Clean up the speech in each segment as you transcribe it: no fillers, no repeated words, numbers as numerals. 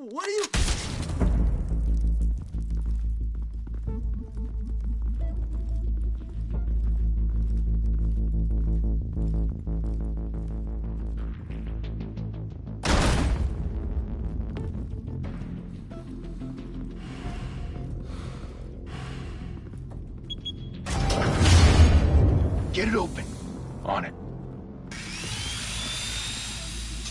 What are you... Get it open. On it.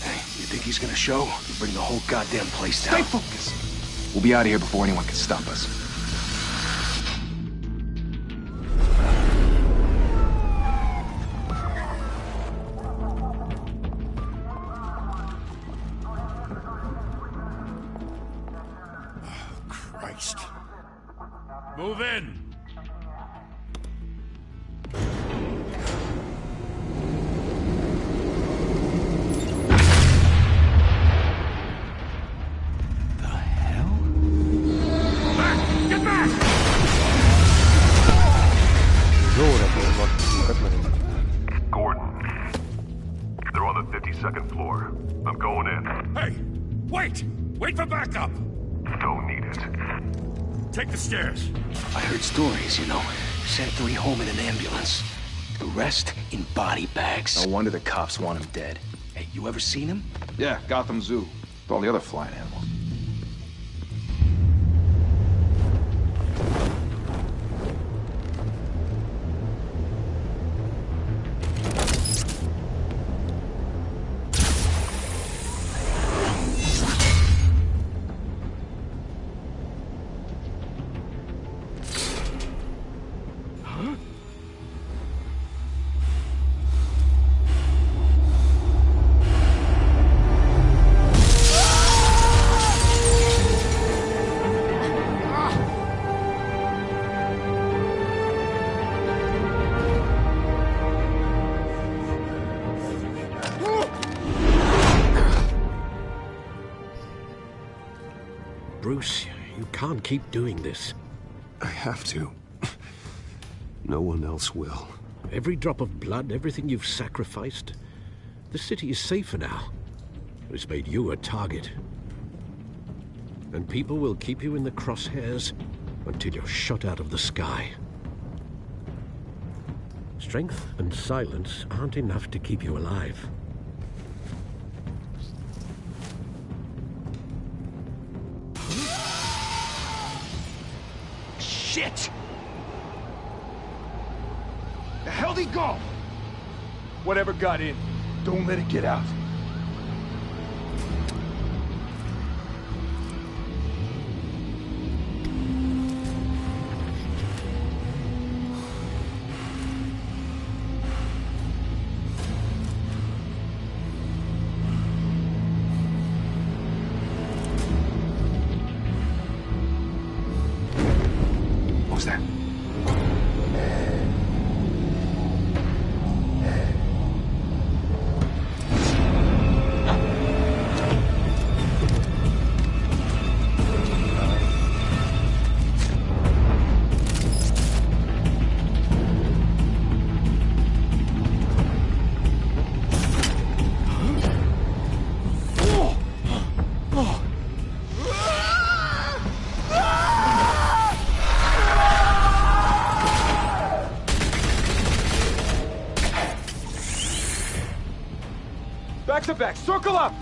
Hey, you think he's gonna show? You bring the whole goddamn place down. Stay focused. We'll be out of here before anyone can stop us. Christ. Move in. Second floor. I'm going in. Hey! Wait! Wait for backup! Don't need it. Take the stairs. I heard stories, you know. Sent 3 home in an ambulance. The rest in body bags. No wonder the cops want him dead. Hey, you ever seen him? Yeah, Gotham Zoo. With all the other flying animals. Bruce, you can't keep doing this. I have to. No one else will. Every drop of blood, everything you've sacrificed. The city is safer now. It's made you a target. And people will keep you in the crosshairs until you're shot out of the sky. Strength and silence aren't enough to keep you alive. Shit! The hell'd he go? Whatever got in, don't let it get out. What was that? Back to back, circle up!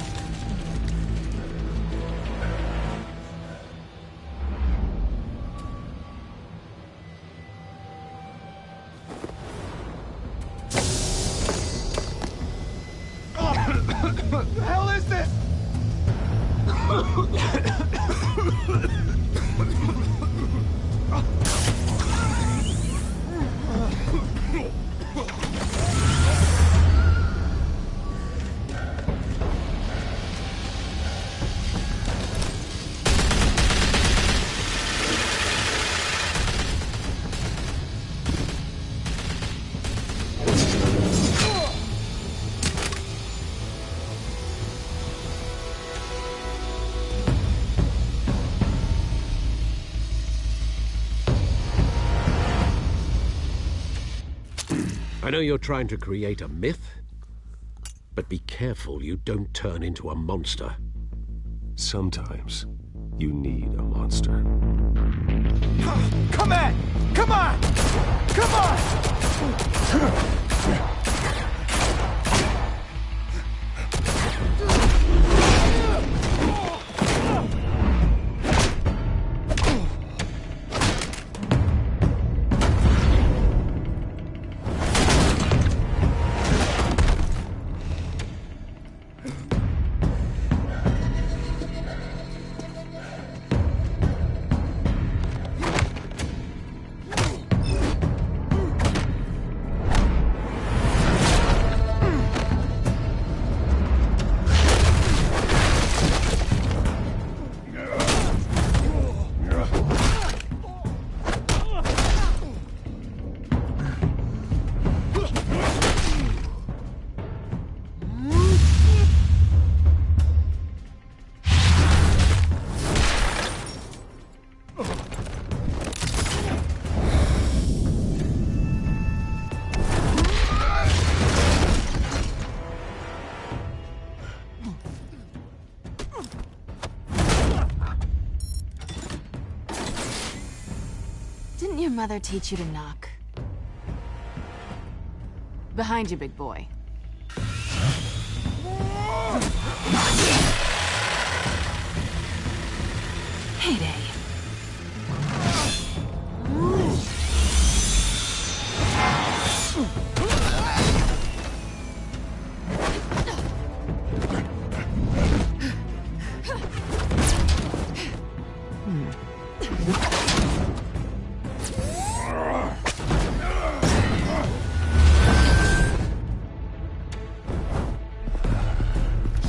What the hell is this? I know you're trying to create a myth, but be careful you don't turn into a monster. Sometimes you need a monster. Come on! Come on! Come on! Didn't your mother teach you to knock? Behind you, big boy. Heyday.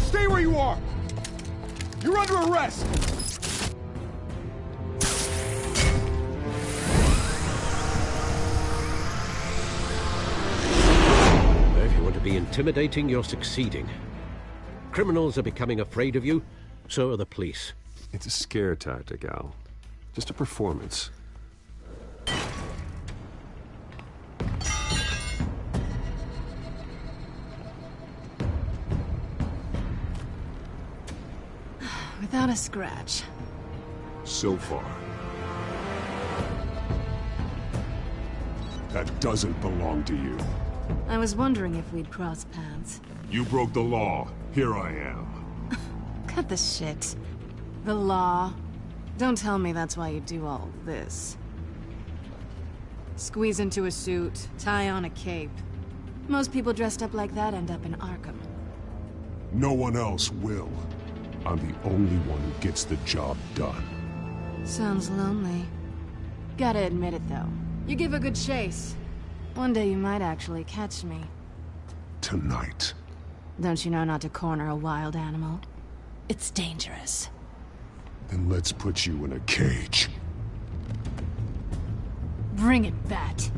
Stay where you are! You're under arrest! If you want to be intimidating, you're succeeding. Criminals are becoming afraid of you, so are the police. It's a scare tactic, Al. Just a performance. Without a scratch. So far. That doesn't belong to you. I was wondering if we'd cross paths. You broke the law. Here I am. Cut the shit. The law. Don't tell me that's why you do all this. Squeeze into a suit, tie on a cape. Most people dressed up like that end up in Arkham. No one else will. I'm the only one who gets the job done. Sounds lonely. Gotta admit it, though. You give a good chase. One day you might actually catch me. Tonight. Don't you know not to corner a wild animal? It's dangerous. Then let's put you in a cage. Bring it, Bat.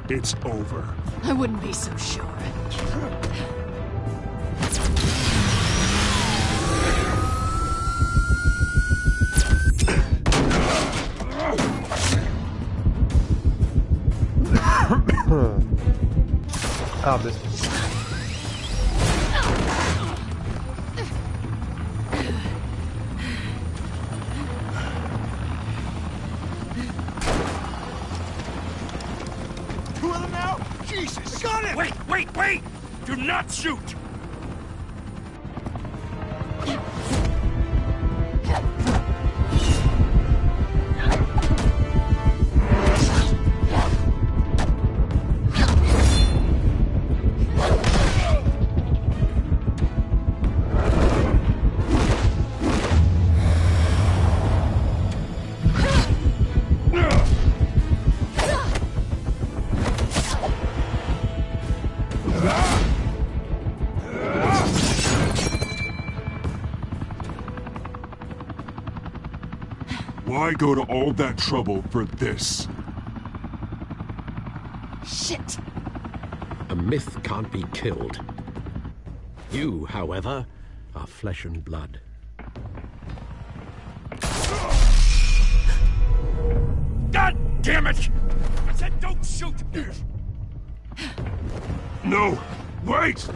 It's over. I wouldn't be so sure. Abi. Wait! Do not shoot! Why go to all that trouble for this? Shit! A myth can't be killed. You, however, are flesh and blood. God damn it! I said don't shoot! No! Wait!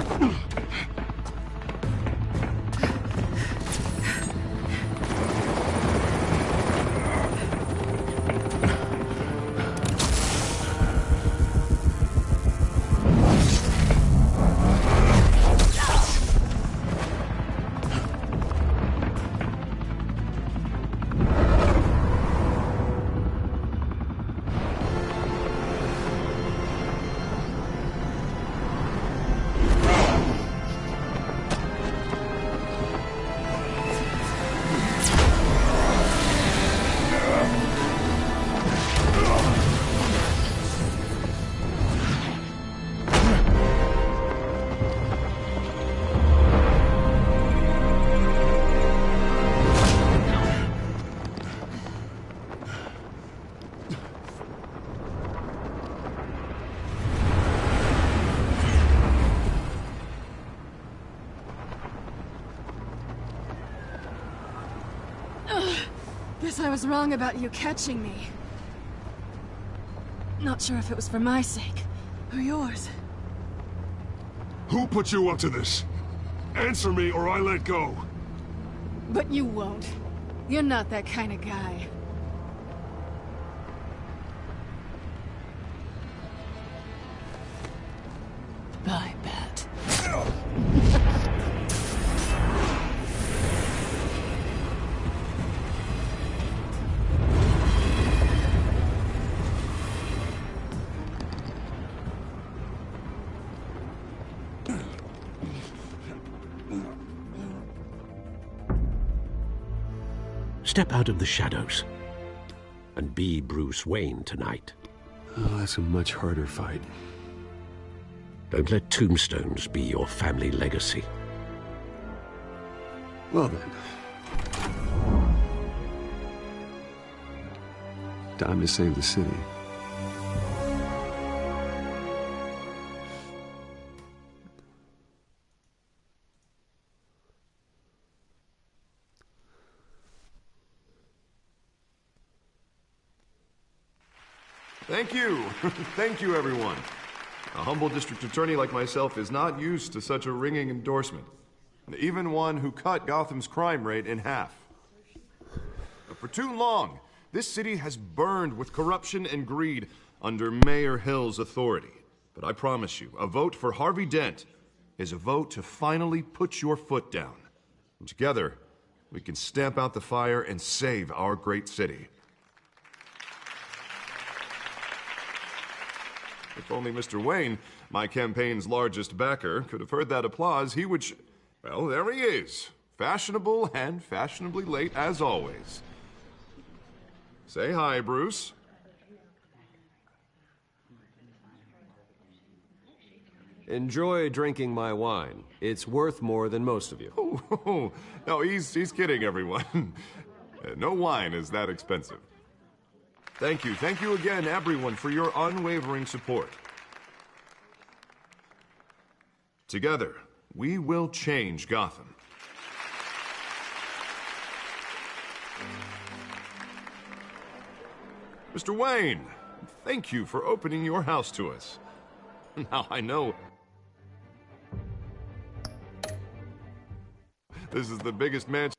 Guess I was wrong about you catching me. Not sure if it was for my sake, or yours. Who put you up to this? Answer me or I let go. But you won't. You're not that kind of guy. I bet. Step out of the shadows and be Bruce Wayne tonight. Oh, that's a much harder fight. Don't let tombstones be your family legacy. Well then. Time to save the city. Thank you. Thank you, everyone. A humble district attorney like myself is not used to such a ringing endorsement. Even one who cut Gotham's crime rate in half. For too long, this city has burned with corruption and greed under Mayor Hill's authority. But I promise you, a vote for Harvey Dent is a vote to finally put your foot down. And together, we can stamp out the fire and save our great city. If only Mr. Wayne, my campaign's largest backer, could have heard that applause, he would well, there he is. Fashionable and fashionably late as always. Say hi, Bruce. Enjoy drinking my wine. It's worth more than most of you. Oh, no, he's kidding, everyone. No wine is that expensive. Thank you again, everyone, for your unwavering support. Together, we will change Gotham. Mr. Wayne, thank you for opening your house to us. Now, I know this is the biggest mansion.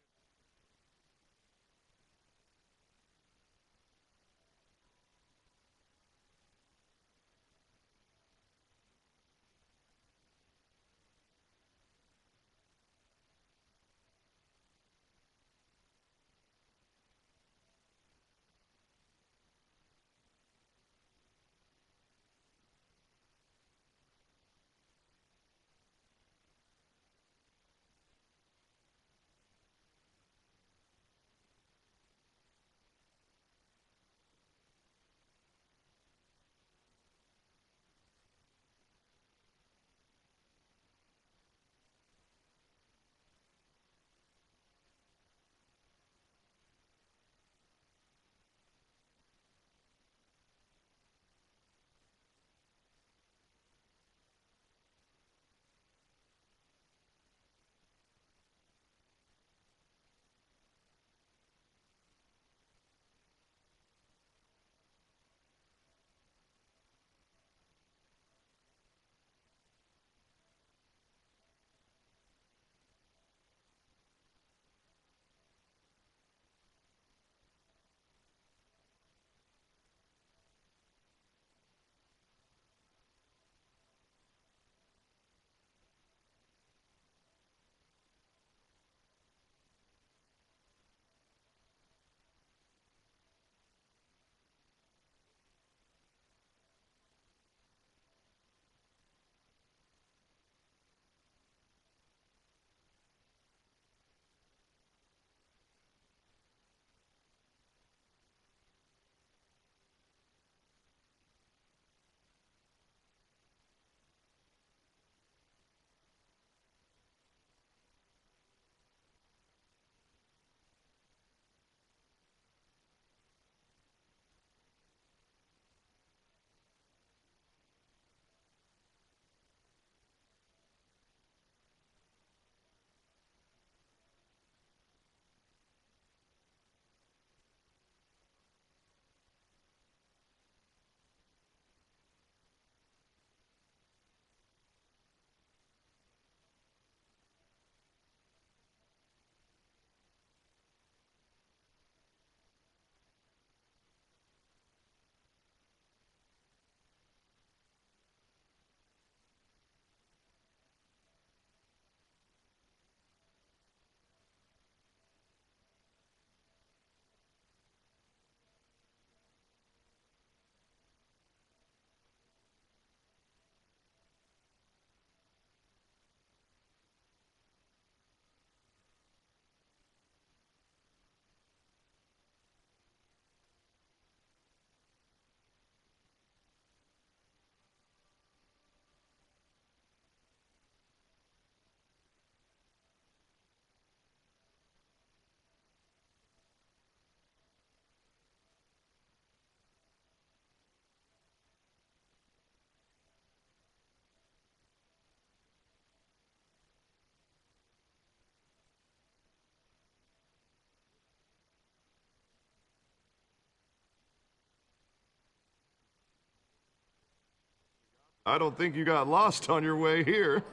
I don't think you got lost on your way here.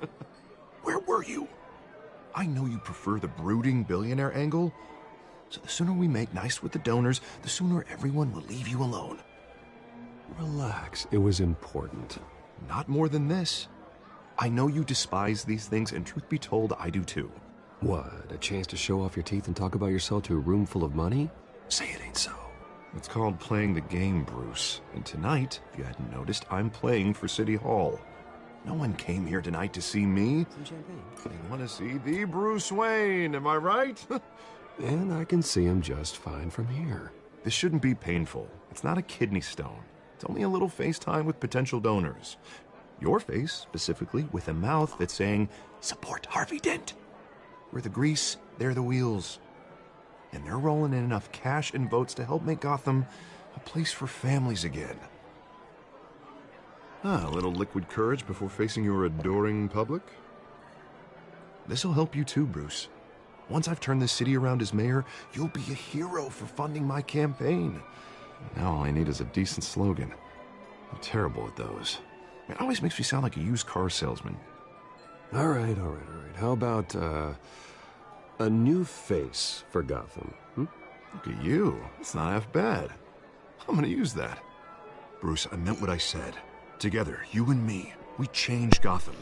Where were you? I know you prefer the brooding billionaire angle, so the sooner we make nice with the donors, the sooner everyone will leave you alone. Relax, it was important. Not more than this. I know you despise these things, and truth be told, I do too. What, a chance to show off your teeth and talk about yourself to a room full of money? Say it ain't so. It's called playing the game, Bruce. And tonight, if you hadn't noticed, I'm playing for City Hall. No one came here tonight to see me. Some champagne. They want to see the Bruce Wayne, am I right? And I can see him just fine from here. This shouldn't be painful. It's not a kidney stone. It's only a little FaceTime with potential donors. Your face, specifically, with a mouth that's saying, support Harvey Dent. We're the grease, they're the wheels. And they're rolling in enough cash and votes to help make Gotham a place for families again. A little liquid courage before facing your adoring public. This'll help you too, Bruce. Once I've turned this city around as mayor, you'll be a hero for funding my campaign. Now all I need is a decent slogan. I'm terrible at those. It always makes me sound like a used car salesman. All right. How about, a new face for Gotham? Look at you. It's not half bad. I'm gonna use that. Bruce, I meant what I said. Together, you and me, we change Gotham.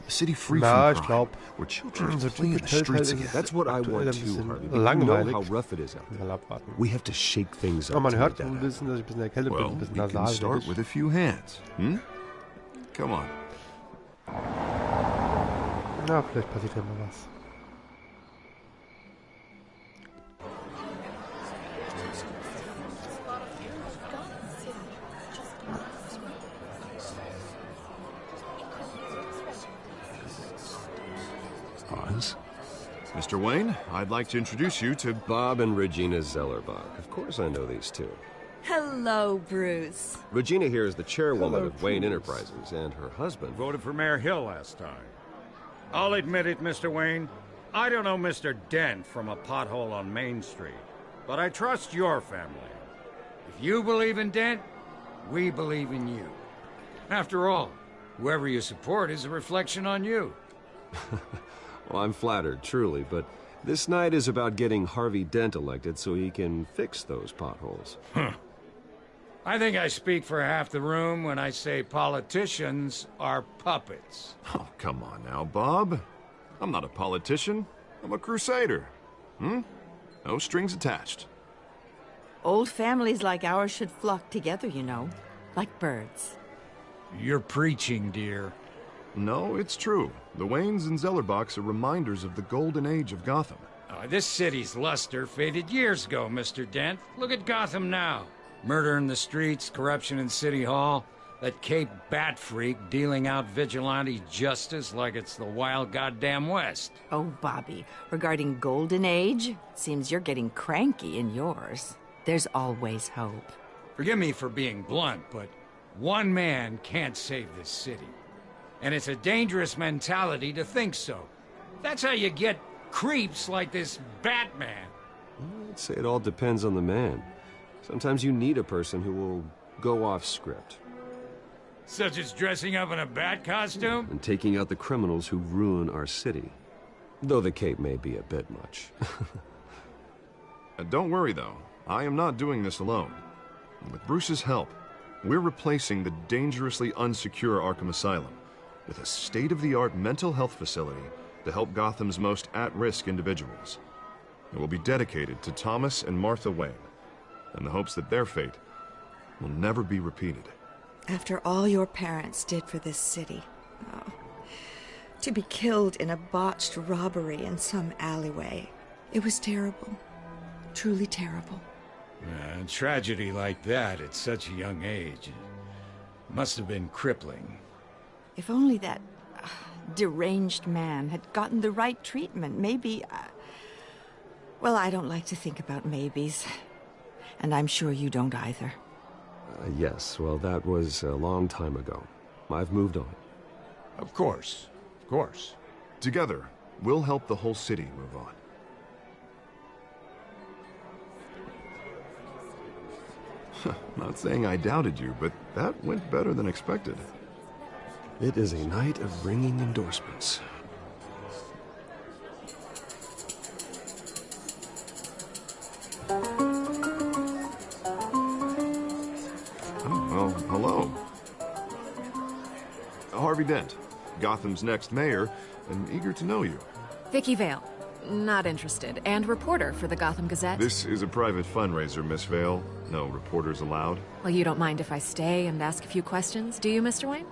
A city free Na, from ich crime, glaub, where children so play in the typisch Telltale streets ist again. es That's what I aktuell want ein too, bisschen Harvey. You know langweilig. how rough it is out there. Mal abwarten. We have to shake things up. Aber man to hört make that so ein happen. bisschen, dass ich ein bisschen erkältet bin, Well, ein bisschen we can nasal. start with a few hands. Come on. Na, vielleicht passiert ja mal was. Oz? Mr. Wayne, I'd like to introduce you to Bob and Regina Zellerbach. Of course I know these two. Hello, Bruce. Regina here is the chairwoman of Wayne Enterprises, and her husband... Voted for Mayor Hill last time. I'll admit it, Mr. Wayne. I don't know Mr. Dent from a pothole on Main Street, but I trust your family. If you believe in Dent, we believe in you. After all, whoever you support is a reflection on you. Well, I'm flattered, truly, but this night is about getting Harvey Dent elected so he can fix those potholes. I think I speak for half the room when I say politicians are puppets. Oh, come on now, Bob. I'm not a politician. I'm a crusader. No strings attached. Old families like ours should flock together, you know, like birds. You're preaching, dear. No, it's true. The Waynes and Zellerbachs are reminders of the golden age of Gotham. This city's luster faded years ago, Mr. Dent. Look at Gotham now. Murder in the streets, corruption in City Hall, that Cape Bat freak dealing out vigilante justice like it's the wild goddamn West. Oh, Bobby, regarding Golden Age, seems you're getting cranky in yours. There's always hope. Forgive me for being blunt, but one man can't save this city. And it's a dangerous mentality to think so. That's how you get creeps like this Batman. I'd say it all depends on the man. Sometimes you need a person who will go off script. Such as dressing up in a bat costume? And taking out the criminals who ruin our city. Though the cape may be a bit much. Don't worry, though. I am not doing this alone. With Bruce's help, we're replacing the dangerously unsecure Arkham Asylum with a state-of-the-art mental health facility to help Gotham's most at-risk individuals. It will be dedicated to Thomas and Martha Wayne, in the hopes that their fate will never be repeated. After all your parents did for this city, to be killed in a botched robbery in some alleyway, it was terrible. Truly terrible. A tragedy like that at such a young age must have been crippling. If only that deranged man had gotten the right treatment, maybe... well, I don't like to think about maybes. And I'm sure you don't either. Yes, well, that was a long time ago. I've moved on. Of course. Of course. Together, we'll help the whole city move on. Not saying I doubted you, but that went better than expected. It is a night of ringing endorsements. Oh, well, hello. Harvey Dent, Gotham's next mayor, and eager to know you. Vicky Vale. Not interested. And reporter for the Gotham Gazette. This is a private fundraiser, Miss Vale. No reporters allowed. Well, you don't mind if I stay and ask a few questions, do you, Mr. Wayne?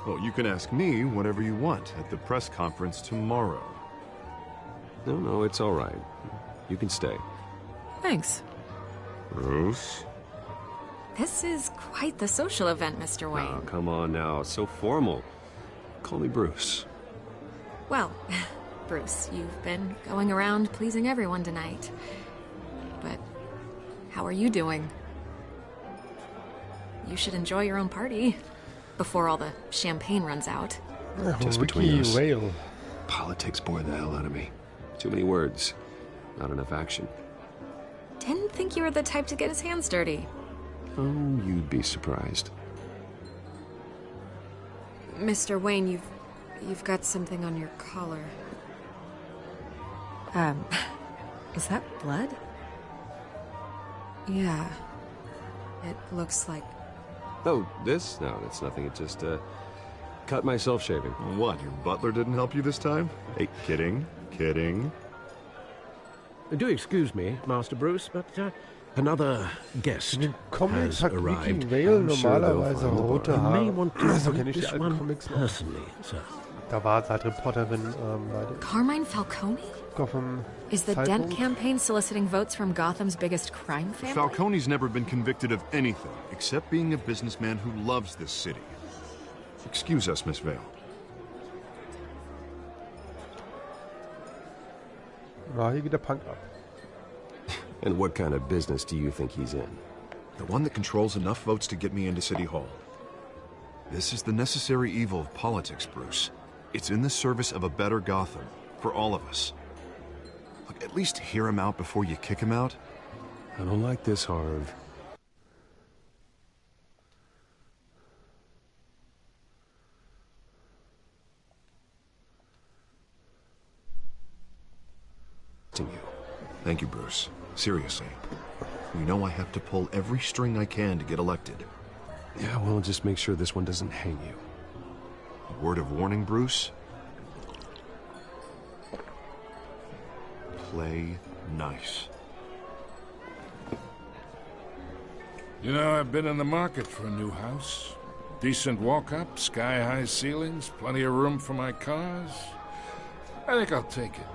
Well, you can ask me whatever you want at the press conference tomorrow. No, it's all right. You can stay. Thanks. Bruce? This is quite the social event, Mr. Wayne. Oh, come on now. It's so formal. Call me Bruce. Well, Bruce, you've been going around pleasing everyone tonight. But how are you doing? You should enjoy your own party before all the champagne runs out. Just between us. Politics bore the hell out of me. Too many words. Not enough action. Didn't think you were the type to get his hands dirty. Oh, you'd be surprised. Mr. Wayne, you've got something on your collar. Is that blood? Yeah. It looks like... Oh, this? No, that's nothing. It just, cut myself shaving. What, your butler didn't help you this time? Hey, kidding. Do excuse me, Master Bruce, but another guest In den Comics has hat arrived. Vicky Vale I'm sure they'll normalerweise find the rote bar. You may Haare. want to So meet kenne ich die this alten one Comics noch. personally, sir. Da war sie halt Reporterin bei der Carmine Falcone? Gotham Is the Dent campaign soliciting votes from Gotham's biggest crime family? Falcone's never been convicted of anything except being a businessman who loves this city. Excuse us, Miss Vale. Na, hier geht der Punk ab. And what kind of business do you think he's in? The one that controls enough votes to get me into City Hall. This is the necessary evil of politics, Bruce. It's in the service of a better Gotham, for all of us. Look, at least hear him out before you kick him out. I don't like this, Harv. You. Thank you, Bruce. Seriously. You know I have to pull every string I can to get elected. Yeah, well, just make sure this one doesn't hang you. A word of warning, Bruce? Play nice. You know, I've been in the market for a new house. Decent walk-up, sky-high ceilings, plenty of room for my cars. I think I'll take it.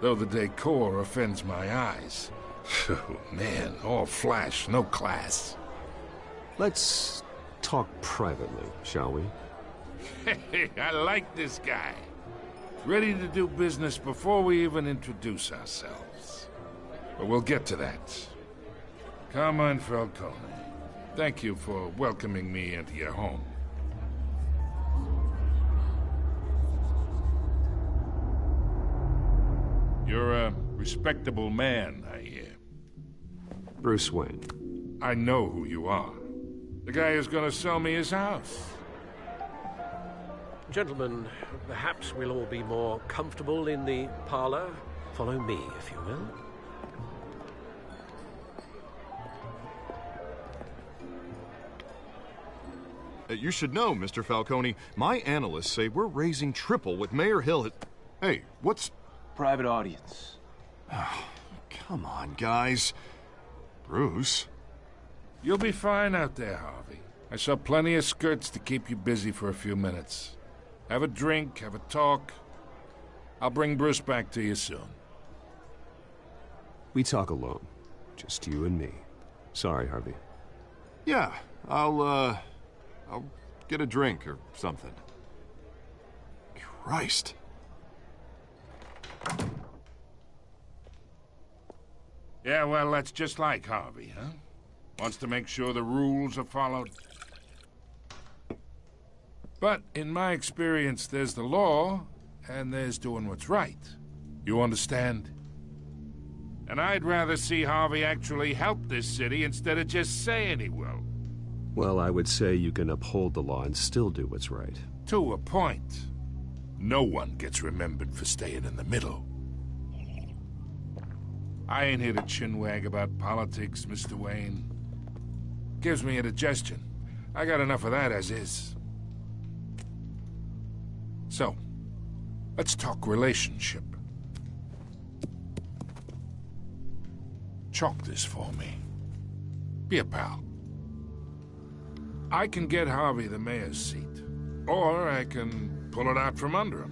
Though the decor offends my eyes. Oh, man, all flash, no class. Let's talk privately, shall we? Hey, I like this guy. Ready to do business before we even introduce ourselves. But we'll get to that. Carmine Falcone, thank you for welcoming me into your home. You're a respectable man, I hear. Bruce Wayne. I know who you are. The guy who's gonna sell me his house. Gentlemen, perhaps we'll all be more comfortable in the parlor. Follow me, if you will. You should know, Mr. Falcone, my analysts say we're raising triple with Mayor Hill. Hey, what's... Private audience. Oh, come on, guys. Bruce? You'll be fine out there, Harvey. I saw plenty of skirts to keep you busy for a few minutes. Have a drink, have a talk. I'll bring Bruce back to you soon. We talk alone. Just you and me. Sorry, Harvey. Yeah, I'll get a drink or something. Christ. Yeah, well, that's just like Harvey, huh? Wants to make sure the rules are followed. But in my experience, there's the law, and there's doing what's right. You understand? And I'd rather see Harvey actually help this city instead of just saying he will. Well, I would say you can uphold the law and still do what's right. To a point. No one gets remembered for staying in the middle. I ain't here to chinwag about politics, Mr. Wayne. Gives me indigestion. I got enough of that as is. So, let's talk relationship. Chalk this for me. Be a pal. I can get Harvey the mayor's seat, or I can pull it out from under him.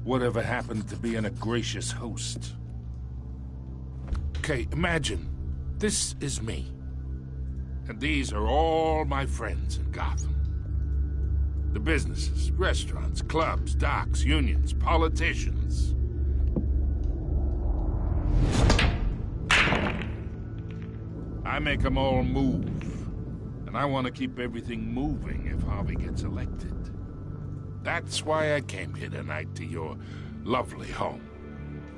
Whatever happened to being a gracious host? Okay, imagine, this is me. And these are all my friends in Gotham. The businesses, restaurants, clubs, docks, unions, politicians. I make them all move. And I want to keep everything moving if Harvey gets elected. That's why I came here tonight to your lovely home,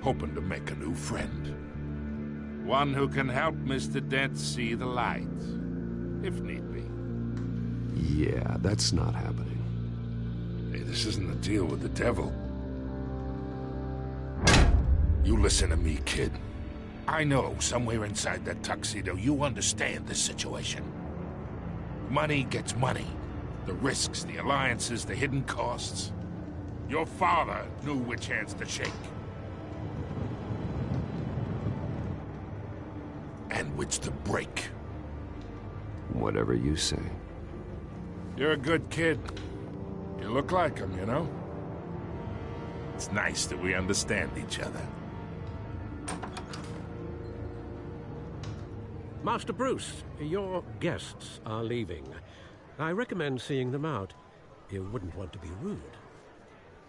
hoping to make a new friend. One who can help Mr. Dent see the light, if need be. Yeah, that's not happening. Hey, this isn't a deal with the devil. You listen to me, kid. I know somewhere inside that tuxedo you understand this situation. Money gets money. The risks, the alliances, the hidden costs. Your father knew which hands to shake. And which to break. Whatever you say. You're a good kid. You look like him, you know? It's nice that we understand each other. Master Bruce, your guests are leaving. I recommend seeing them out. You wouldn't want to be rude.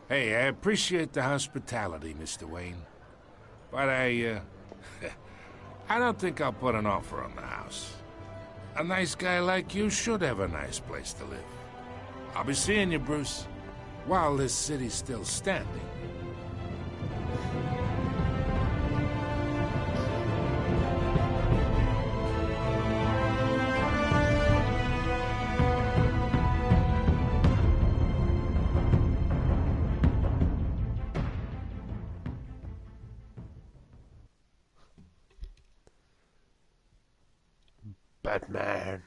Hey, I appreciate the hospitality, Mr. Wayne. But I don't think I'll put an offer on the house. A nice guy like you should have a nice place to live. I'll be seeing you, Bruce, while this city's still standing. Batman.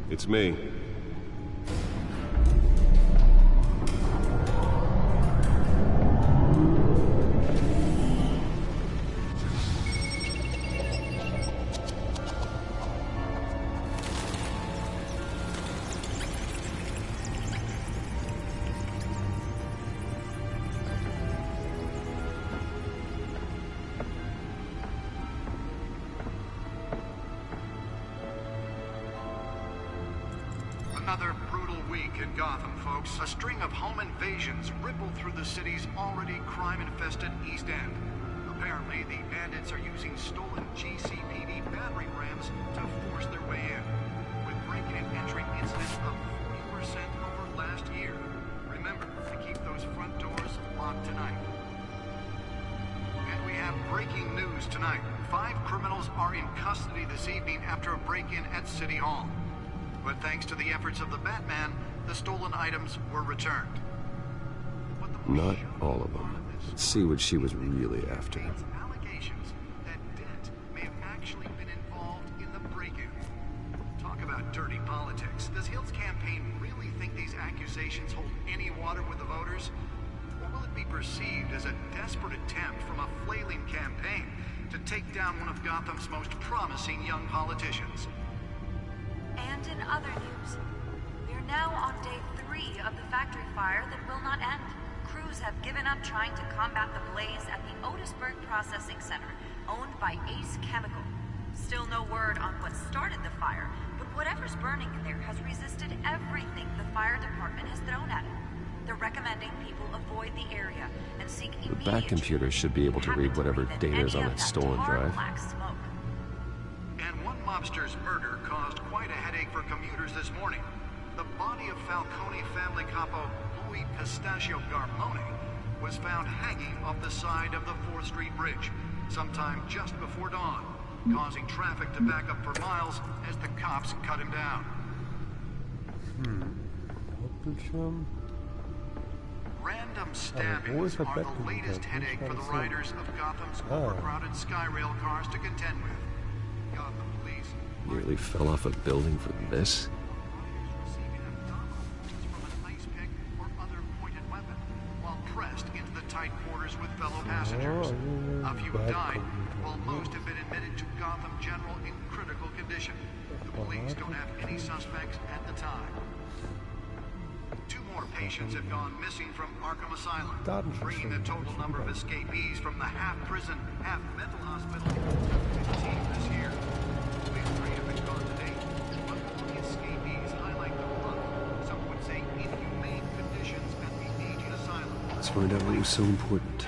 It's me. Another brutal week in Gotham, folks. A string of home invasions rippled through the city's already crime-infested East End. Apparently, the bandits are using stolen GCPD battering rams to force their way in, with breaking and entering incidents up 40% over last year. Remember to keep those front doors locked tonight. And we have breaking news tonight. 5 criminals are in custody this evening after a break-in at City Hall. But thanks to the efforts of the Batman, the stolen items were returned. Not all of them. Let's see what she was really after. Allegations that Dent may have actually been involved in the break-in. Talk about dirty politics. Does Hill's campaign really think these accusations hold any water with the voters? Or will it be perceived as a desperate attempt from a flailing campaign to take down one of Gotham's most promising young politicians? And in other news, we are now on day 3 of the factory fire that will not end. Crews have given up trying to combat the blaze at the Otisburg Processing Center, owned by Ace Chemical. Still no word on what started the fire, but whatever's burning in there has resisted everything the fire department has thrown at it. they're recommending people avoid the area and seek immediate Back computer should be able to read whatever data is on that stolen drive. black smoke. And one mobster's murder caused quite a headache for commuters this morning. The body of Falcone family capo Louis Pistachio Garmone was found hanging off the side of the 4th Street Bridge sometime just before dawn, causing traffic to back up for miles as the cops cut him down. Hauptbildschirm. Random stabbings are the latest headache for the riders of Gotham's overcrowded Skyrail cars to contend with. Gotham police Nearly fell off a building for this? pressed into the tight quarters with fellow passengers. A few have died, while most have been admitted to Gotham General in critical condition. The police don't have any suspects at the time. 2 more patients have gone missing from Arkham Asylum, bringing the total number of escapees from the half-prison, half-mental hospital to 15 this year. Only 3 have been gone to date, but all the escapees highlight the rough, some would say inhumane conditions at the aging asylum. Let's find out what was so important.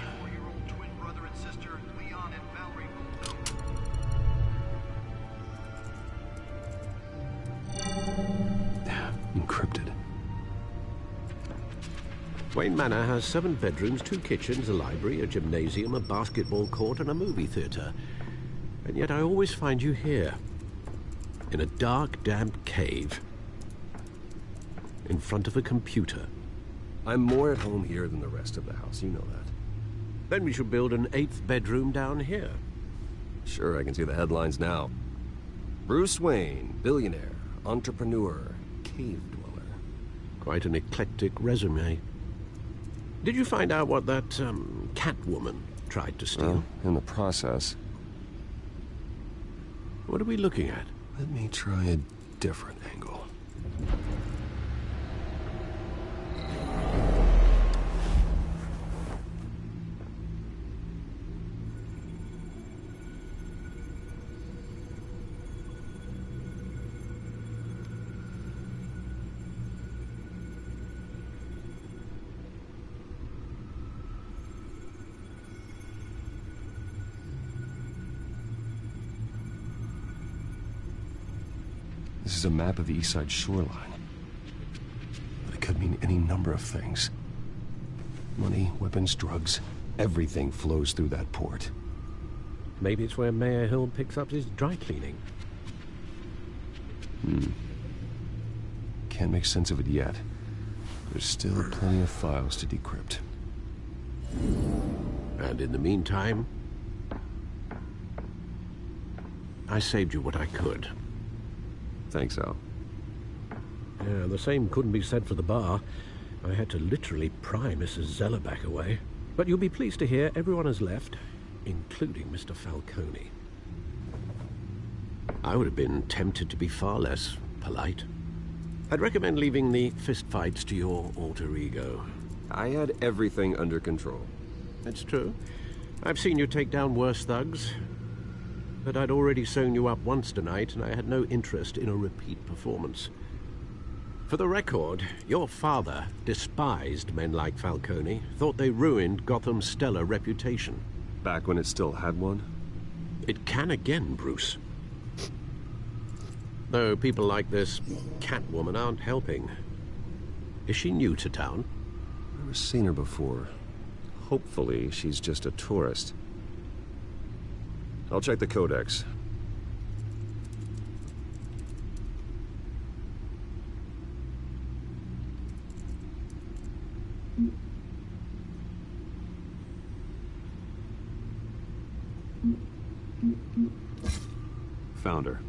Encrypted. Wayne Manor has 7 bedrooms, 2 kitchens, a library, a gymnasium, a basketball court, and a movie theater. And yet I always find you here, in a dark, damp cave, in front of a computer. I'm more at home here than the rest of the house, you know that. Then we should build an 8th bedroom down here. Sure, I can see the headlines now. Bruce Wayne, billionaire, entrepreneur, cave dweller. Quite an eclectic resume. Did you find out what that, Catwoman tried to steal? Well, in the process. What are we looking at? Let me try a different angle. This is a map of the East Side shoreline. But it could mean any number of things. Money, weapons, drugs, everything flows through that port. Maybe it's where Mayor Hill picks up his dry cleaning. Can't make sense of it yet. There's still plenty of files to decrypt. And in the meantime, I saved you what I could. Thanks, Al. Yeah, the same couldn't be said for the bar. I had to literally pry Mrs. Zellerback away. But you'll be pleased to hear everyone has left, including Mr. Falcone. I would have been tempted to be far less polite. I'd recommend leaving the fistfights to your alter ego. I had everything under control. It's true. I've seen you take down worse thugs. But I'd already sewn you up once tonight, and I had no interest in a repeat performance. For the record, your father despised men like Falcone, thought they ruined Gotham's stellar reputation. Back when it still had one? It can again, Bruce. Though people like this Catwoman aren't helping. Is she new to town? I've never seen her before. Hopefully, she's just a tourist. I'll check the codex. Found her.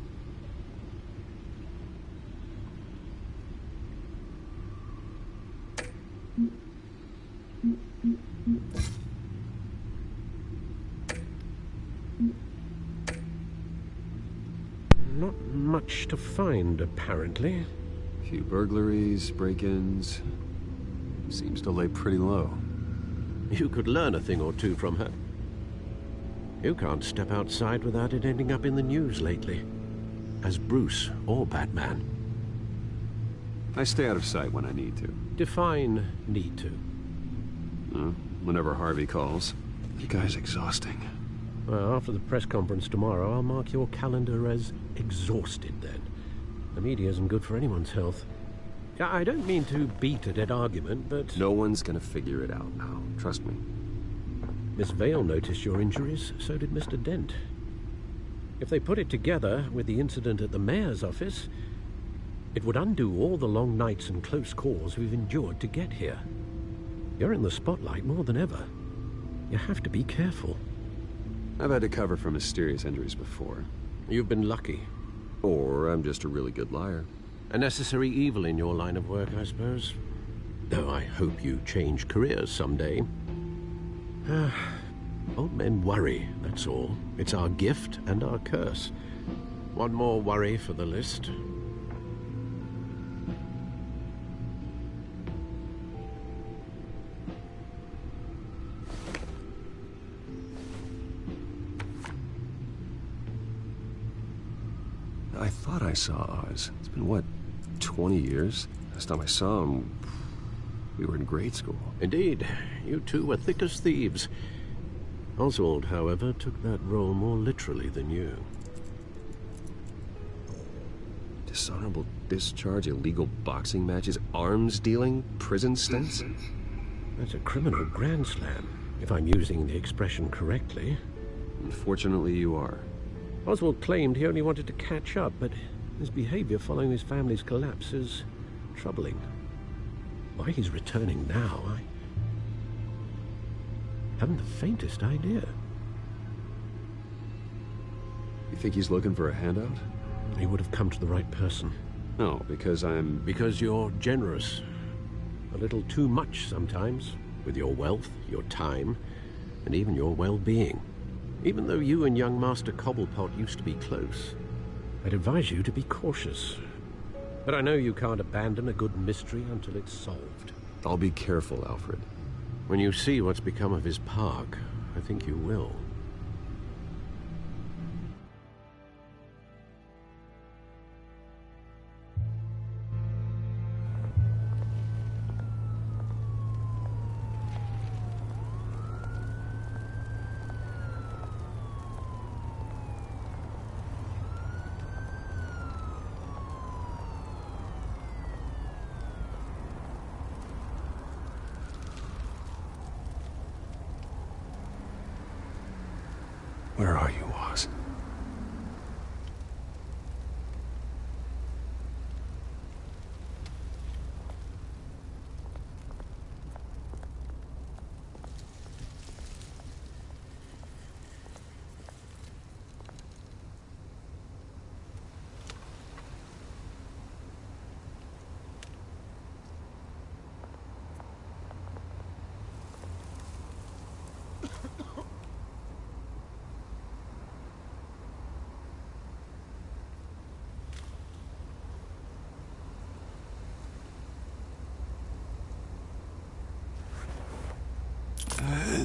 Not much to find, apparently. A few burglaries, break-ins. Seems to lay pretty low. You could learn a thing or two from her. You can't step outside without it ending up in the news lately. As Bruce or Batman. I stay out of sight when I need to. Define need to. Whenever Harvey calls. The guy's exhausting. Well, after the press conference tomorrow, I'll mark your calendar as exhausted then. The media isn't good for anyone's health. I don't mean to beat a dead argument, but... No one's gonna figure it out now. Trust me. Miss Vale noticed your injuries, so did Mr. Dent. If they put it together with the incident at the mayor's office, it would undo all the long nights and close calls we've endured to get here. You're in the spotlight more than ever. You have to be careful. I've had to cover for mysterious injuries before. You've been lucky. Or I'm just a really good liar. A necessary evil in your line of work, I suppose. Though I hope you change careers someday. Old men worry, that's all. It's our gift and our curse. One more worry for the list. I thought I saw Oz. It's been, what, 20 years? Last time I saw him, we were in grade school. Indeed. You two were thick as thieves. Oswald, however, took that role more literally than you. Dishonorable discharge, illegal boxing matches, arms dealing, prison stints? That's a criminal grand slam, if I'm using the expression correctly. Unfortunately, you are. Oswald claimed he only wanted to catch up, but his behavior following his family's collapse is troubling. Why he's returning now, I haven't the faintest idea. You think he's looking for a handout? He would have come to the right person. No, because I'm... Because you're generous. A little too much sometimes, with your wealth, your time, and even your well-being. Even though you and young Master Cobblepot used to be close, I'd advise you to be cautious. But I know you can't abandon a good mystery until it's solved. I'll be careful, Alfred. When you see what's become of his park, I think you will. Where are you, Oz?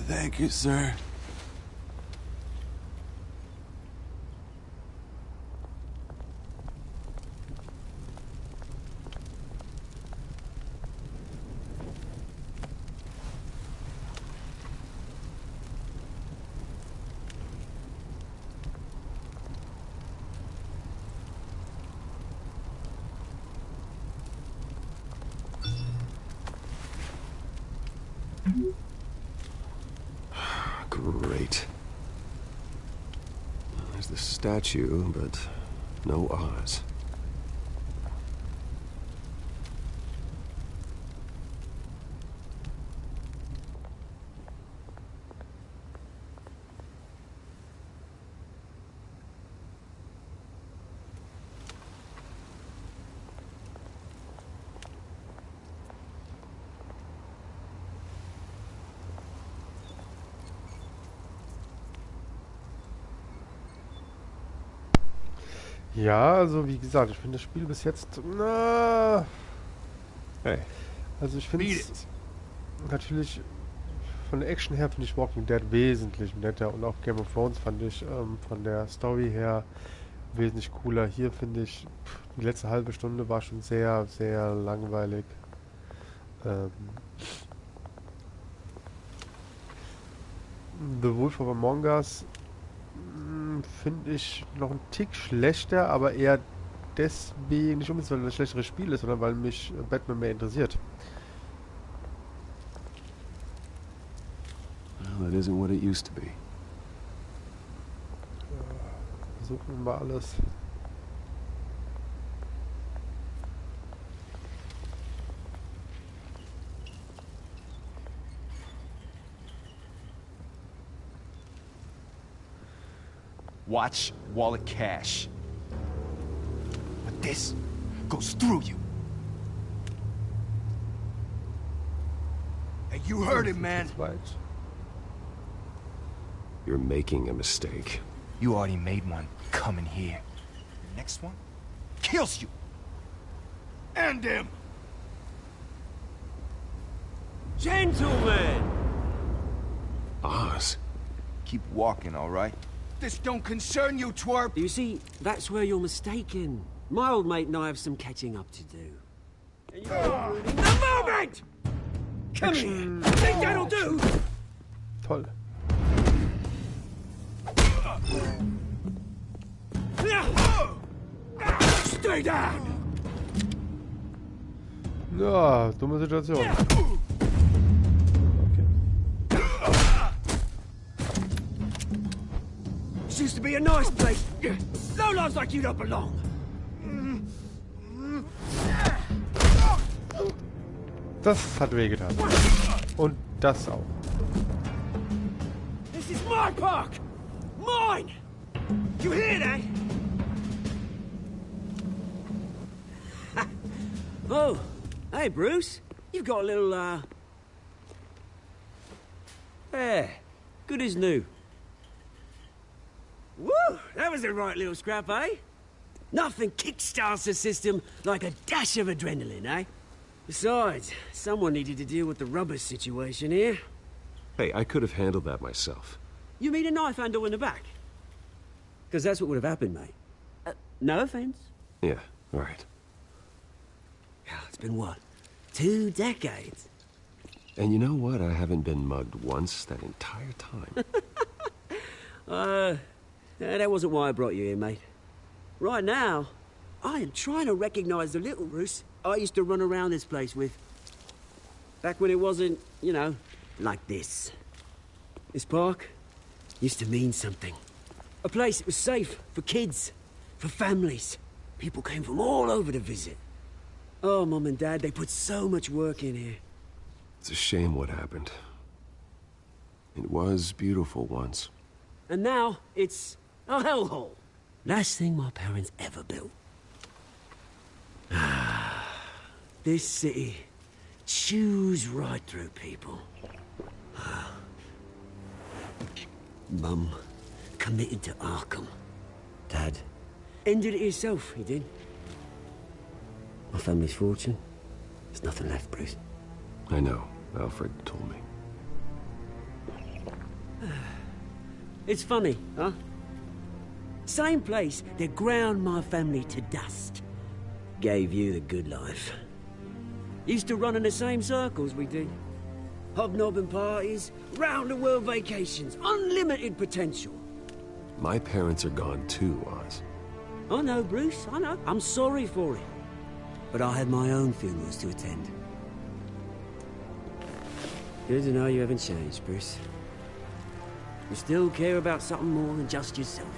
Thank you, sir. Great. There's the statue, but no Oz. Ja, also wie gesagt, ich finde das Spiel bis jetzt, na, hey. Also ich finde es natürlich von der Action her finde ich Walking Dead wesentlich netter und auch Game of Thrones fand ich von der Story her wesentlich cooler. Hier finde ich, die letzte halbe Stunde war schon sehr, sehr langweilig. The Wolf of Among Us finde ich noch einen Tick schlechter, aber eher deswegen, nicht unbedingt, weil es ein schlechteres Spiel ist, sondern weil mich Batman mehr interessiert. Well, it isn't what it used to be. Versuchen wir alles. Watch wallet cash. But this goes through you. Hey, you heard it, man. You're making a mistake. You already made one coming here. The next one kills you. And him. Gentlemen! Oz. Keep walking, all right? This don't concern you, twerp! You see, that's where you're mistaken. My old mate and I have some catching up to do. And you're ruining the moment! Come here! Think that'll do? Toll. Stay down! Ja, dumme Situation. This used to be a nice place. Lowlifes like you don't belong. Das hat wehgetan. Und das auch. This is my park! Mine! You hear that? Oh, hey Bruce. You've got a little, Yeah, good as new. Woo! That was a right little scrap, eh? Nothing kickstarts the system like a dash of adrenaline, eh? Besides, someone needed to deal with the rubber situation here. Hey, I could have handled that myself. You mean a knife handle in the back? Because that's what would have happened, mate. No offense. Yeah, right. It's been what? 2 decades? And you know what? I haven't been mugged once that entire time. That wasn't why I brought you here, mate. Right now, I am trying to recognize the little Bruce I used to run around this place with. Back when it wasn't, you know, like this. This park used to mean something. A place that was safe for kids, for families. People came from all over to visit. Oh, Mum and Dad, they put so much work in here. It's a shame what happened. It was beautiful once. And now, it's a hellhole. Last thing my parents ever built. This city chews right through people. Mum committed to Arkham. Dad ended it himself, he did. My family's fortune, there's nothing left, Bruce. I know. Alfred told me. It's funny, huh? Same place that ground my family to dust. Gave you the good life. Used to run in the same circles we did. Hobnobbing parties, round-the-world vacations, unlimited potential. My parents are gone too, Oz. I know, Bruce, I know. I'm sorry for it. But I had my own funerals to attend. Good to know you haven't changed, Bruce. You still care about something more than just yourself.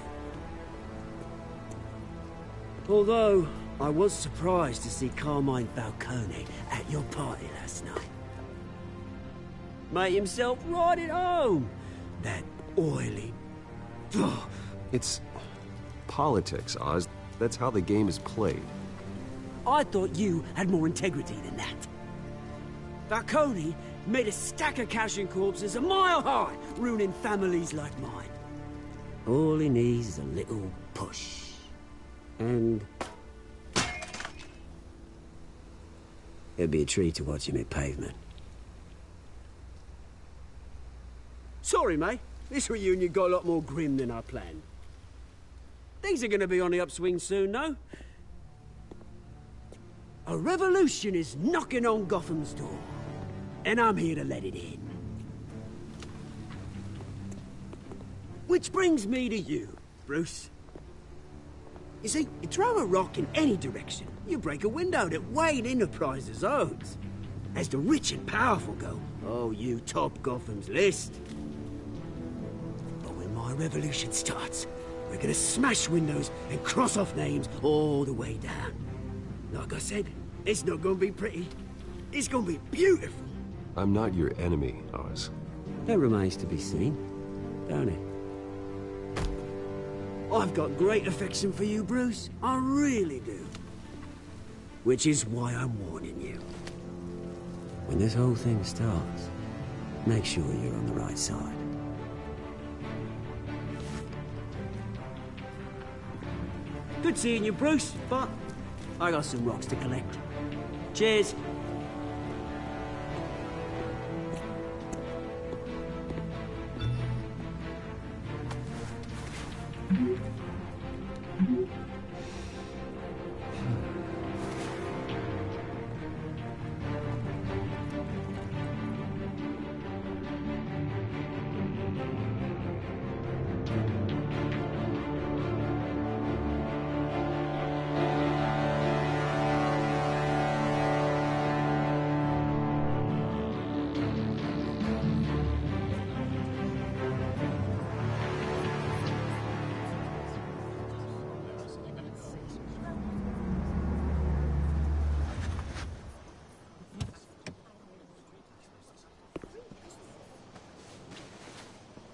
Although, I was surprised to see Carmine Falcone at your party last night. Made himself right at home. That oily... It's politics, Oz. That's how the game is played. I thought you had more integrity than that. Falcone made a stack of cashing corpses a mile high, ruining families like mine. All he needs is a little push. And... it'd be a treat to watch him hit pavement. Sorry, mate. This reunion got a lot more grim than I planned. Things are gonna be on the upswing soon, no? A revolution is knocking on Gotham's door, and I'm here to let it in. Which brings me to you, Bruce. You see, you throw a rock in any direction, you break a window that Wayne Enterprises owns. As the rich and powerful go, oh, you top Gotham's list. But when my revolution starts, we're gonna smash windows and cross off names all the way down. Like I said, it's not gonna be pretty. It's gonna be beautiful. I'm not your enemy, Oz. That remains to be seen, don't it? I've got great affection for you, Bruce. I really do. Which is why I'm warning you. When this whole thing starts, make sure you're on the right side. Good seeing you, Bruce, but I got some rocks to collect. Cheers.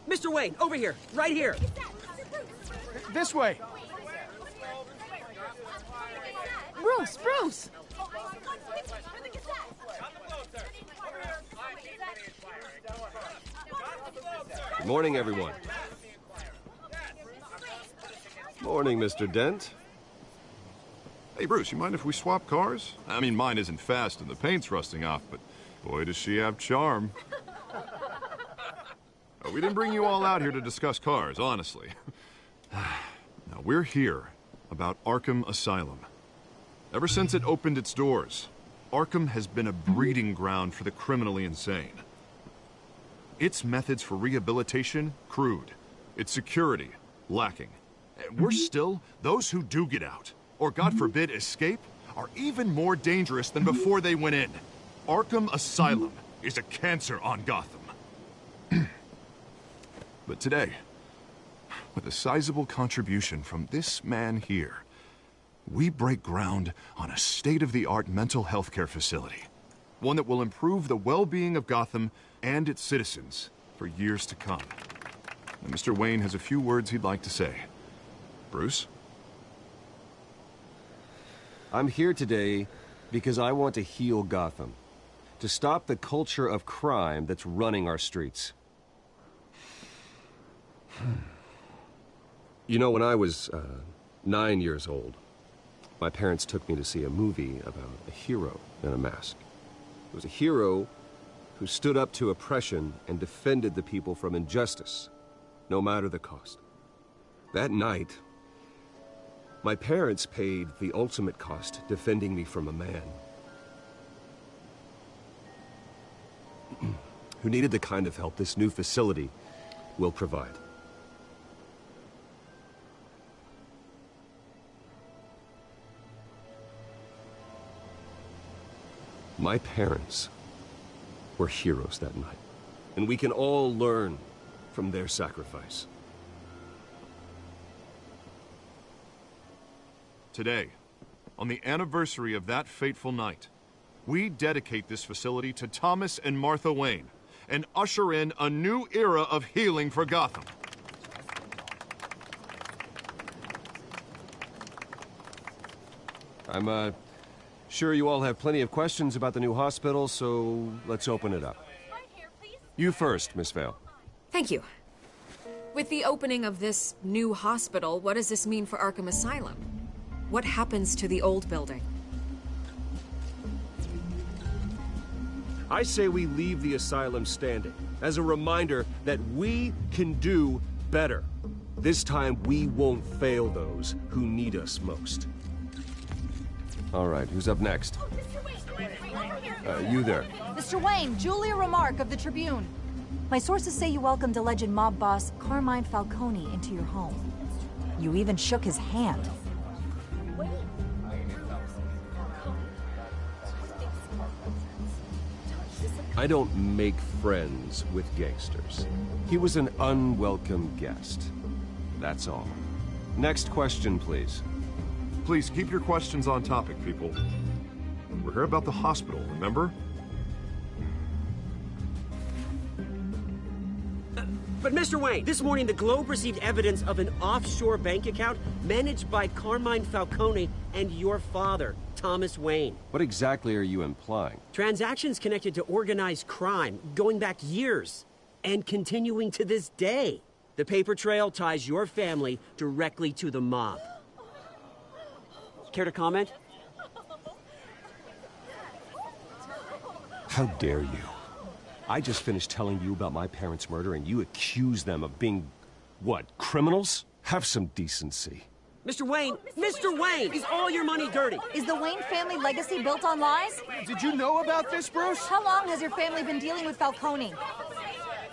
Mr. Wayne, over here, right here. This way. Bruce! Good morning, everyone. Morning, Mr. Dent. Hey, Bruce, you mind if we swap cars? I mean, mine isn't fast and the paint's rusting off, but boy, does she have charm. We didn't bring you all out here to discuss cars, honestly. Now, we're here about Arkham Asylum. Ever since it opened its doors, Arkham has been a breeding ground for the criminally insane. Its methods for rehabilitation, crude. Its security, lacking. And worse still, those who do get out, or God forbid escape, are even more dangerous than before they went in. Arkham Asylum is a cancer on Gotham. But today, with a sizable contribution from this man here, we break ground on a state-of-the-art mental health care facility. One that will improve the well-being of Gotham and its citizens for years to come. And Mr. Wayne has a few words he'd like to say. Bruce? I'm here today because I want to heal Gotham. To stop the culture of crime that's running our streets. You know, when I was 9 years old, my parents took me to see a movie about a hero in a mask. It was a hero who stood up to oppression and defended the people from injustice, no matter the cost. That night, my parents paid the ultimate cost defending me from a man who needed the kind of help this new facility will provide. My parents were heroes that night, and we can all learn from their sacrifice. Today, on the anniversary of that fateful night, we dedicate this facility to Thomas and Martha Wayne and usher in a new era of healing for Gotham. I'm sure you all have plenty of questions about the new hospital, so let's open it up. You first, Miss Vale. Thank you. With the opening of this new hospital, what does this mean for Arkham Asylum? What happens to the old building? I say we leave the asylum standing as a reminder that we can do better. This time, we won't fail those who need us most. All right, who's up next? You there. Mr. Wayne, Julia Remark of the Tribune. My sources say you welcomed alleged mob boss Carmine Falcone into your home. You even shook his hand. I don't make friends with gangsters. He was an unwelcome guest. That's all. Next question, please. Please keep your questions on topic, people. We're here about the hospital, remember? But Mr. Wayne, this morning the Globe received evidence of an offshore bank account managed by Carmine Falcone and your father, Thomas Wayne. What exactly are you implying? Transactions connected to organized crime, going back years, and continuing to this day. The paper trail ties your family directly to the mob. Care to comment? How dare you? I just finished telling you about my parents' murder and you accuse them of being, what, criminals? Have some decency. Mr. Wayne, is all your money dirty? Is the Wayne family legacy built on lies? Did you know about this, Bruce? How long has your family been dealing with Falcone?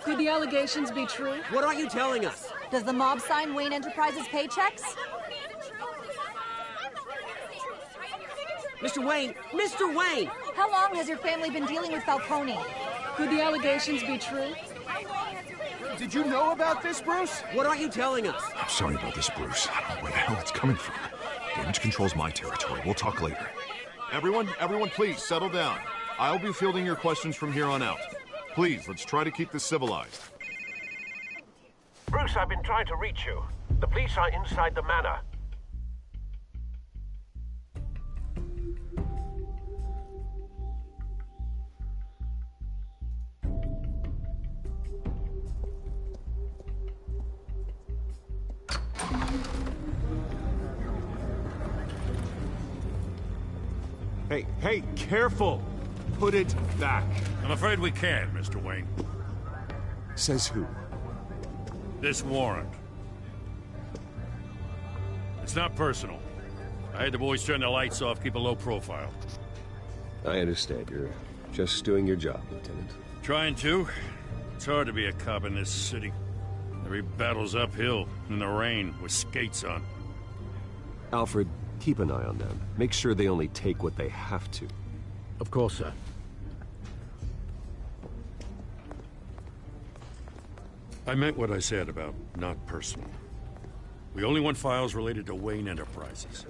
Could the allegations be true? What aren't you telling us? Does the mob sign Wayne Enterprises paychecks? Mr. Wayne! How long has your family been dealing with Falcone? Could the allegations be true? Did you know about this, Bruce? What aren't you telling us? I'm sorry about this, Bruce. I don't know where the hell it's coming from. Damage control's my territory. We'll talk later. Everyone, please, settle down. I'll be fielding your questions from here on out. Please, let's try to keep this civilized. Bruce, I've been trying to reach you. The police are inside the manor. Hey, careful! Put it back. I'm afraid we can't, Mr. Wayne. Says who? This warrant. It's not personal. I had the boys turn the lights off, keep a low profile. I understand. You're just doing your job, Lieutenant. Trying to. It's hard to be a cop in this city. Every battle's uphill, in the rain, with skates on. Alfred, keep an eye on them. Make sure they only take what they have to. Of course, sir. I meant what I said about not personal. We only want files related to Wayne Enterprises.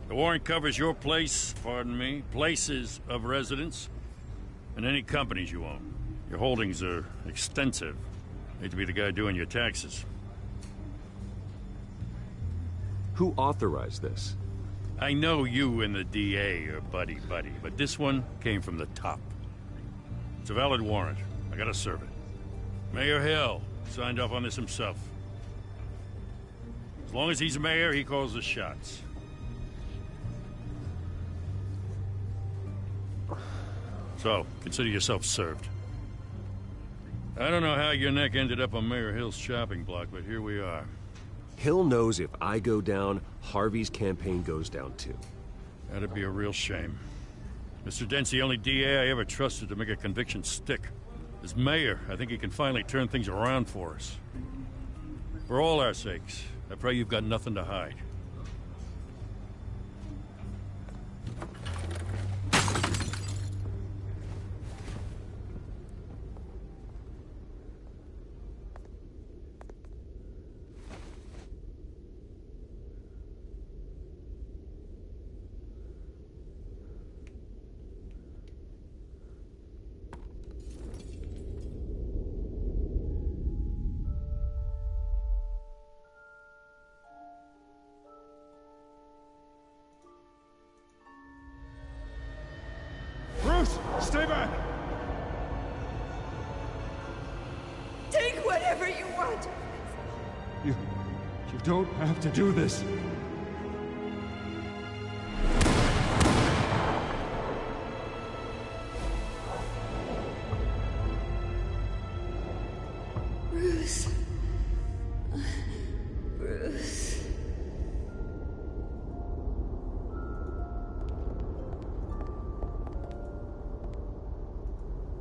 The warrant covers your place, pardon me, places of residence, and any companies you own. Your holdings are extensive. Hate to be the guy doing your taxes. Who authorized this? I know you and the DA are buddy-buddy, but this one came from the top. It's a valid warrant. I gotta serve it. Mayor Hill signed off on this himself. As long as he's mayor, he calls the shots. So, consider yourself served. I don't know how your neck ended up on Mayor Hill's chopping block, but here we are. Hill knows if I go down, Harvey's campaign goes down too. That'd be a real shame. Mr. Dent's the only DA I ever trusted to make a conviction stick. As mayor, I think he can finally turn things around for us. For all our sakes, I pray you've got nothing to hide. Bruce, stay back! Take whatever you want. You don't have to do this. Bruce.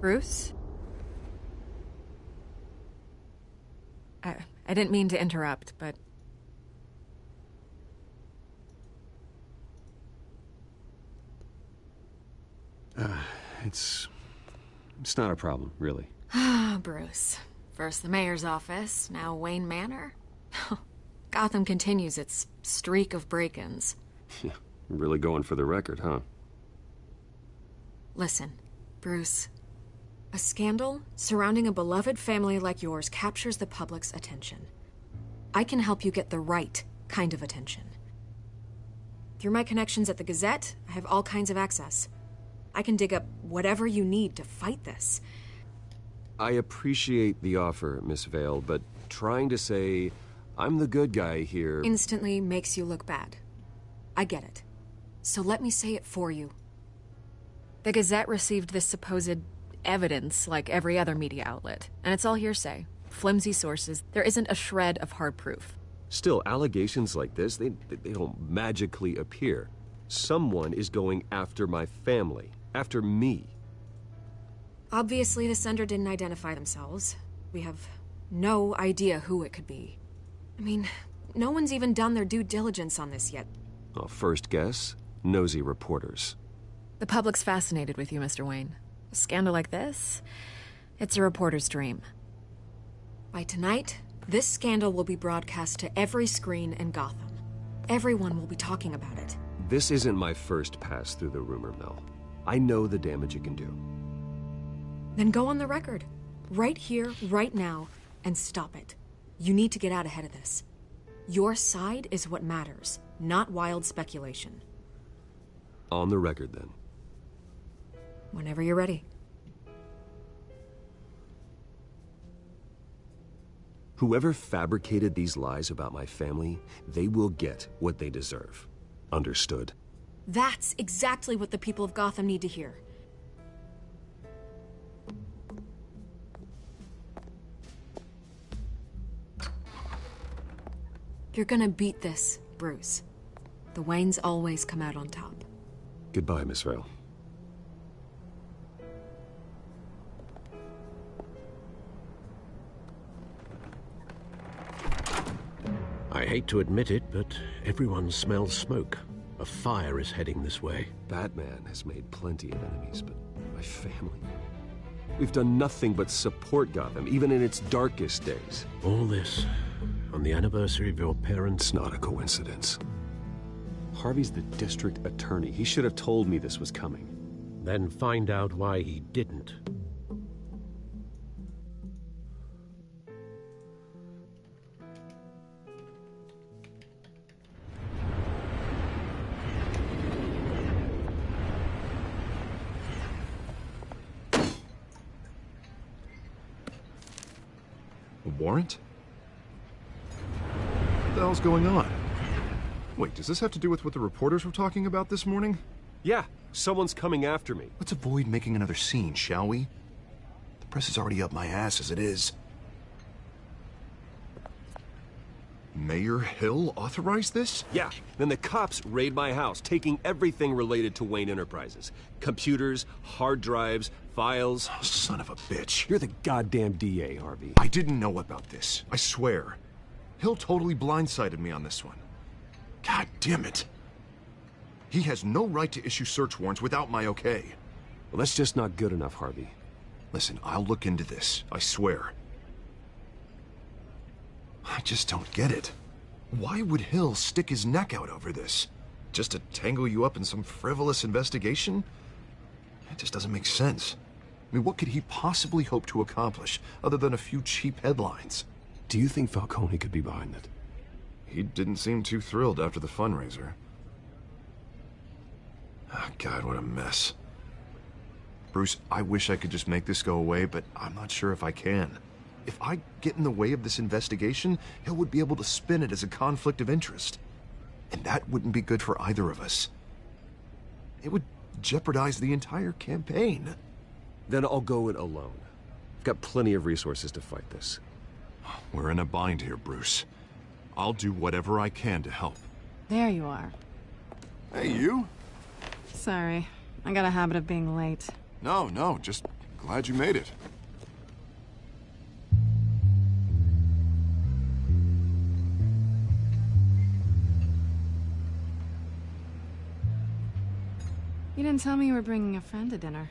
Bruce? I didn't mean to interrupt, but... It's not a problem, really. Ah, Bruce. First the mayor's office, now Wayne Manor. Gotham continues its streak of break-ins. Yeah, really going for the record, huh? Listen, Bruce. A scandal surrounding a beloved family like yours captures the public's attention. I can help you get the right kind of attention. Through my connections at the Gazette, I have all kinds of access. I can dig up whatever you need to fight this. I appreciate the offer, Miss Vale, but trying to say I'm the good guy here... instantly makes you look bad. I get it. So let me say it for you. The Gazette received this supposed evidence like every other media outlet, and it's all hearsay. Flimsy sources. There isn't a shred of hard proof. Still, allegations like this, they don't magically appear. Someone is going after my family. After me. Obviously, the sender didn't identify themselves. We have no idea who it could be. I mean, no one's even done their due diligence on this yet. Well, first guess, nosy reporters. The public's fascinated with you, Mr. Wayne. A scandal like this, it's a reporter's dream. By tonight, this scandal will be broadcast to every screen in Gotham. Everyone will be talking about it. This isn't my first pass through the rumor mill. I know the damage it can do. Then go on the record. Right here, right now, and stop it. You need to get out ahead of this. Your side is what matters, not wild speculation. On the record, then. Whenever you're ready. Whoever fabricated these lies about my family, they will get what they deserve. Understood? That's exactly what the people of Gotham need to hear. You're gonna beat this, Bruce. The Waynes always come out on top. Goodbye, Miss Vale. I hate to admit it, but everyone smells smoke. A fire is heading this way. Batman has made plenty of enemies, but my family... We've done nothing but support Gotham, even in its darkest days. All this on the anniversary of your parents'... It's not a coincidence. Harvey's the district attorney. He should have told me this was coming. Then find out why he didn't. A warrant? What the hell's going on? Wait, does this have to do with what the reporters were talking about this morning? Yeah, someone's coming after me. Let's avoid making another scene, shall we? The press is already up my ass as it is. Mayor Hill authorized this? Yeah, then the cops raid my house, taking everything related to Wayne Enterprises. Computers, hard drives, files. Oh, son of a bitch. You're the goddamn DA, Harvey. I didn't know about this. I swear. Hill totally blindsided me on this one. God damn it. He has no right to issue search warrants without my okay. Well, that's just not good enough, Harvey. Listen, I'll look into this. I swear. I just don't get it. Why would Hill stick his neck out over this? Just to tangle you up in some frivolous investigation? It just doesn't make sense. I mean, what could he possibly hope to accomplish other than a few cheap headlines? Do you think Falcone could be behind it? He didn't seem too thrilled after the fundraiser. Oh, God, what a mess. Bruce, I wish I could just make this go away, but I'm not sure if I can. If I get in the way of this investigation, Hill would be able to spin it as a conflict of interest. And that wouldn't be good for either of us. It would jeopardize the entire campaign. Then I'll go it alone. I've got plenty of resources to fight this. We're in a bind here, Bruce. I'll do whatever I can to help. There you are. Hey, you? Sorry. I got a habit of being late. No, just Glad you made it. You didn't tell me you were bringing a friend to dinner.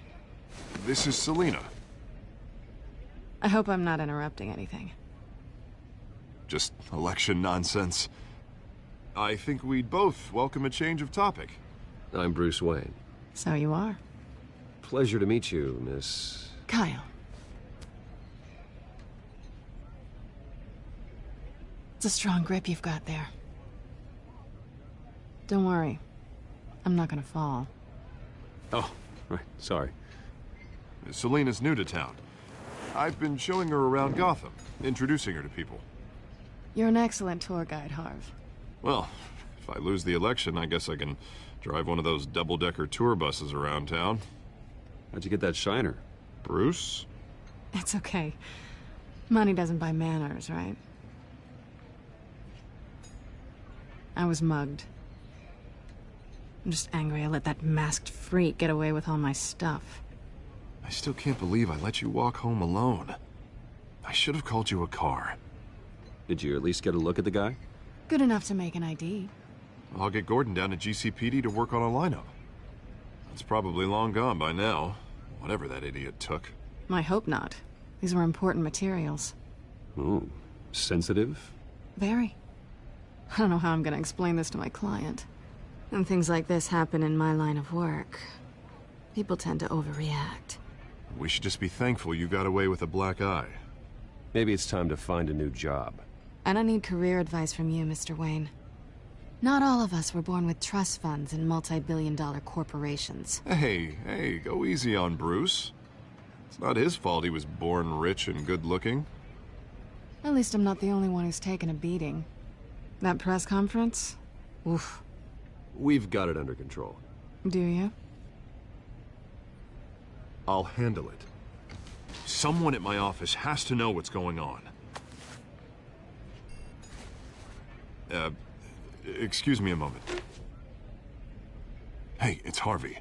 This is Selina. I hope I'm not interrupting anything. Just election nonsense. I think we'd both welcome a change of topic. I'm Bruce Wayne. So you are. Pleasure to meet you, Miss... Kyle. It's a strong grip you've got there. Don't worry. I'm not gonna fall. Oh, right. Sorry. Selina's new to town. I've been showing her around Gotham, introducing her to people. You're an excellent tour guide, Harv. Well, if I lose the election, I guess I can drive one of those double-decker tour buses around town. How'd you get that shiner? Bruce? It's okay. Money doesn't buy manners, right? I was mugged. I'm just angry I let that masked freak get away with all my stuff. I still can't believe I let you walk home alone. I should have called you a car. Did you at least get a look at the guy? Good enough to make an ID. I'll get Gordon down to GCPD to work on a lineup. It's probably long gone by now, whatever that idiot took. I hope not. These were important materials. Ooh, sensitive? Very. I don't know how I'm gonna explain this to my client. When things like this happen in my line of work, people tend to overreact. We should just be thankful you got away with a black eye. Maybe it's time to find a new job. I don't need career advice from you, Mr. Wayne. Not all of us were born with trust funds and multi-billion-dollar corporations. Hey, go easy on Bruce. It's not his fault he was born rich and good-looking. At least I'm not the only one who's taken a beating. That press conference? Oof. We've got it under control. Do you? I'll handle it. Someone at my office has to know what's going on. Excuse me a moment. Hey, it's Harvey.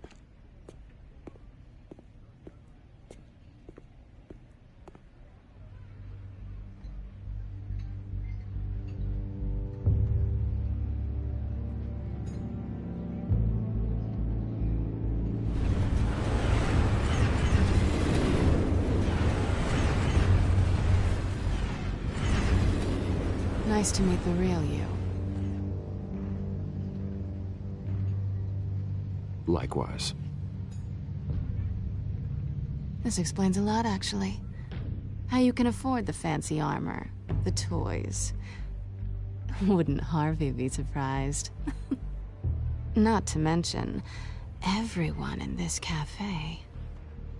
Nice to meet the real you. Likewise. This explains a lot, actually. How you can afford the fancy armor, the toys. Wouldn't Harvey be surprised? Not to mention, everyone in this cafe.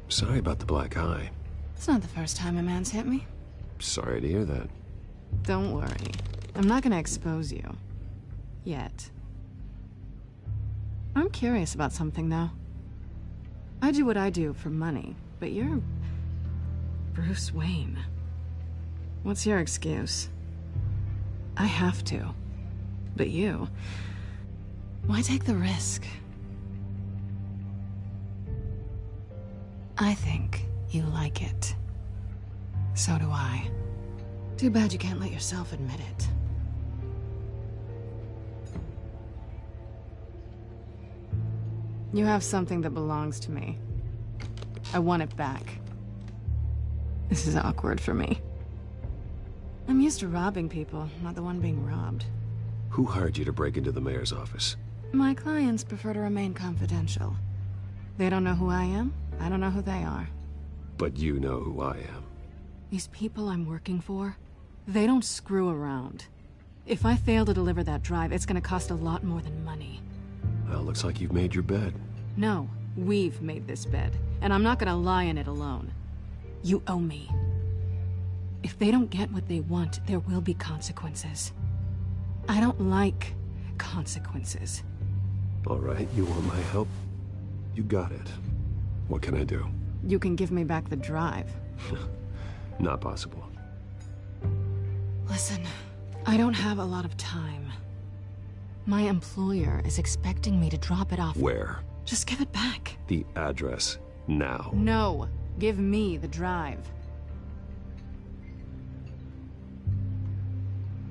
Sorry about the black eye. It's not the first time a man's hit me. Sorry to hear that. Don't worry. I'm not gonna expose you. Yet. I'm curious about something, though. I do what I do for money, but you're... Bruce Wayne. What's your excuse? I have to. But you... Why take the risk? I think you like it. So do I. Too bad you can't let yourself admit it. You have something that belongs to me. I want it back. This is awkward for me. I'm used to robbing people, not the one being robbed. Who hired you to break into the mayor's office? My clients prefer to remain confidential. They don't know who I am, I don't know who they are. But you know who I am. These people I'm working for, they don't screw around. If I fail to deliver that drive, it's gonna cost a lot more than money. Well, looks like you've made your bed. No, we've made this bed, and I'm not gonna lie in it alone. You owe me. If they don't get what they want, there will be consequences. I don't like consequences. All right, you want my help? You got it. What can I do? You can give me back the drive. Not possible. Listen, I don't have a lot of time. My employer is expecting me to drop it off. Where? Just give it back. The address, now. No. Give me the drive.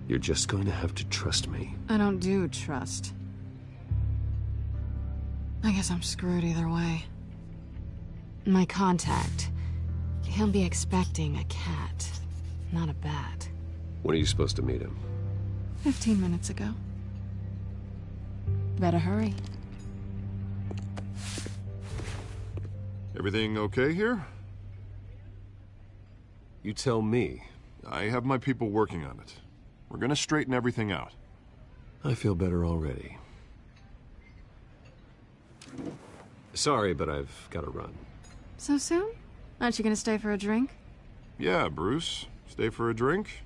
You're just going to have to trust me. I don't do trust. I guess I'm screwed either way. My contact. He'll be expecting a cat, not a bat. When are you supposed to meet him? 15 minutes ago. Better hurry. Everything okay here? You tell me. I have my people working on it. We're gonna straighten everything out. I feel better already. Sorry, but I've got to run. So soon? Aren't you gonna stay for a drink? Yeah, Bruce. Stay for a drink?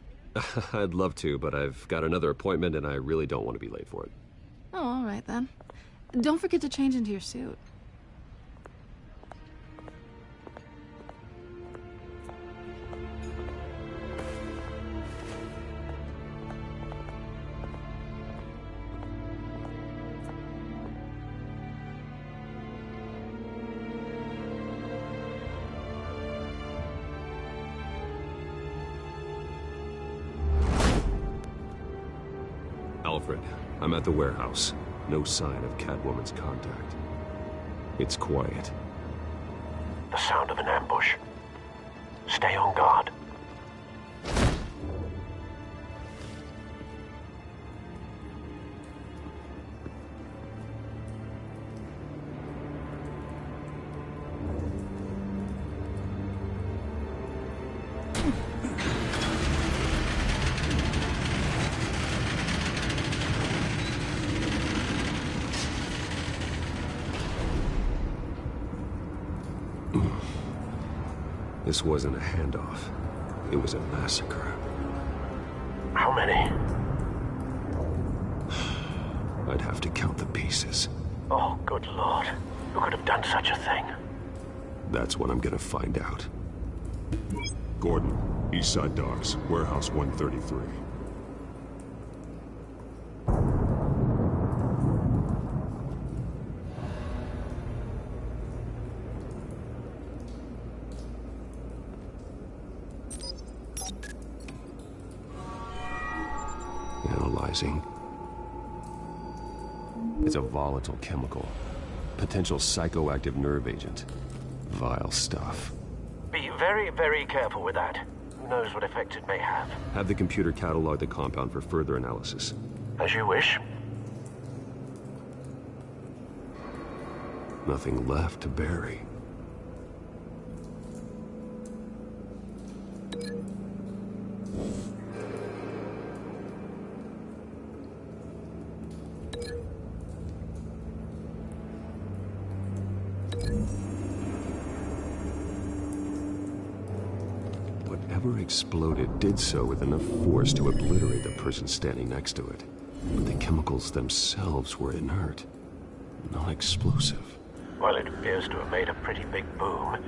I'd love to, but I've got another appointment and I really don't want to be late for it. Oh, all right then. Don't forget to change into your suit. Alfred, I'm at the warehouse. No sign of Catwoman's contact. It's quiet. The sound of an ambush. Stay on guard. This wasn't a handoff. It was a massacre. How many? I'd have to count the pieces. Oh, good Lord. Who could have done such a thing? That's what I'm gonna find out. Gordon, Eastside Docks, Warehouse 133. Analyzing. It's a volatile chemical. Potential psychoactive nerve agent. Vile stuff. Be very, very careful with that. Who knows what effect it may have. Have the computer catalog the compound for further analysis. As you wish. Nothing left to bury. Whatever exploded did so with enough force to obliterate the person standing next to it. But the chemicals themselves were inert, not explosive. Well, it appears to have made a pretty big boom.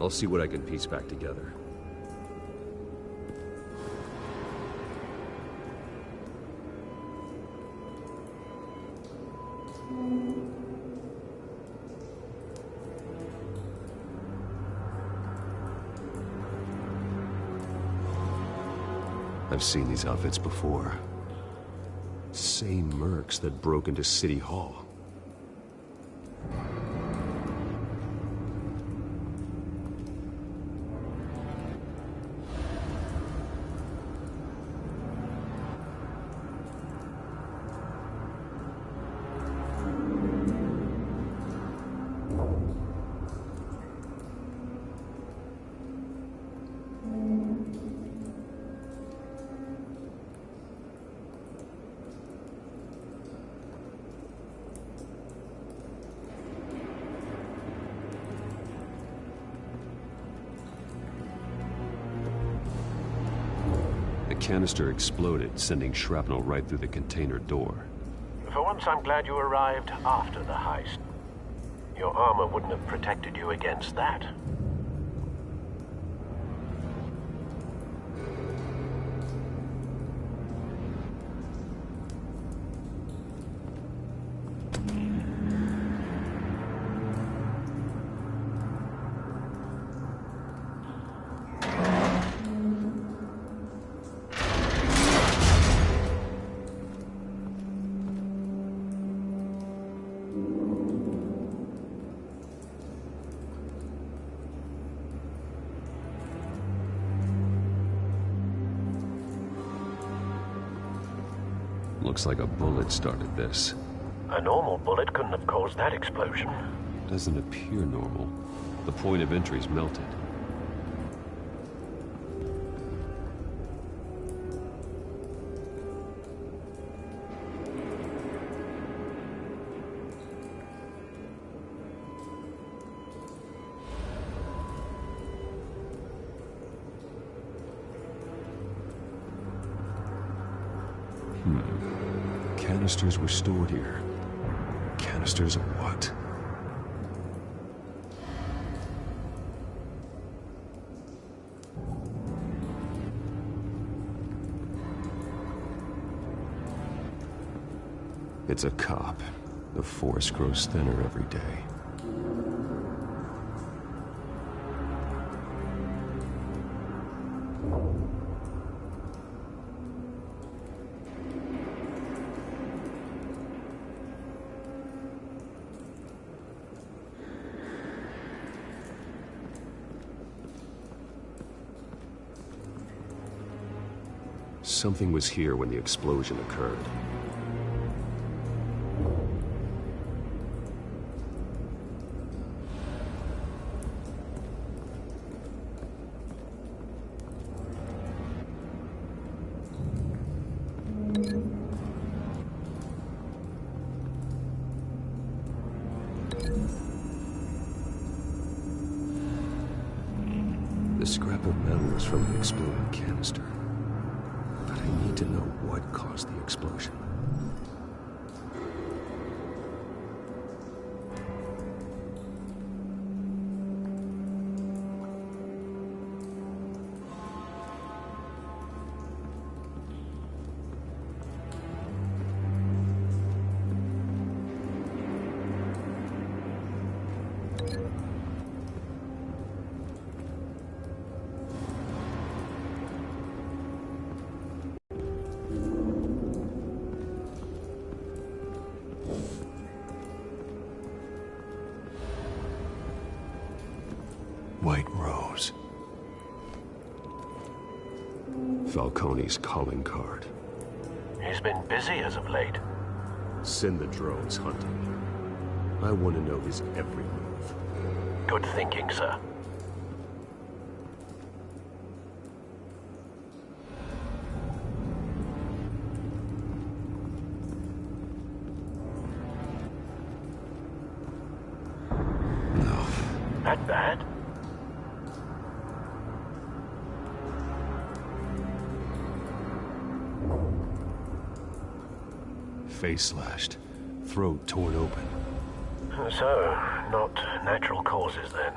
I'll see what I can piece back together. I've seen these outfits before. Same mercs that broke into City Hall. The canister exploded, sending shrapnel right through the container door. For once, I'm glad you arrived after the heist. Your armor wouldn't have protected you against that. Looks like a bullet started this. A normal bullet couldn't have caused that explosion. Doesn't appear normal. The point of entry's melted. Canisters were stored here. Canisters of what? It's a cop. The force grows thinner every day. Something was here when the explosion occurred. The scrap of metal is from the exploding canister. But I need to know what caused the explosion. White Rose. Falcone's calling card. He's been busy as of late. Send the drones hunting. I want to know his every move. Good thinking, sir. No. That bad? Face slashed, throat torn open. So, not natural causes then.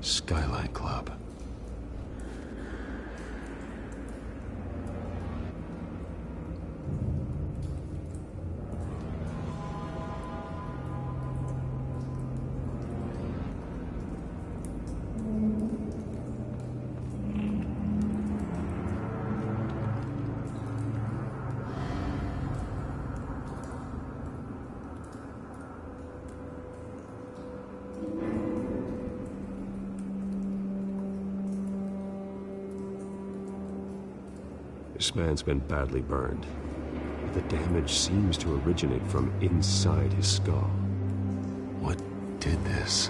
Skyline Club. This man's been badly burned. The damage seems to originate from inside his skull. What did this?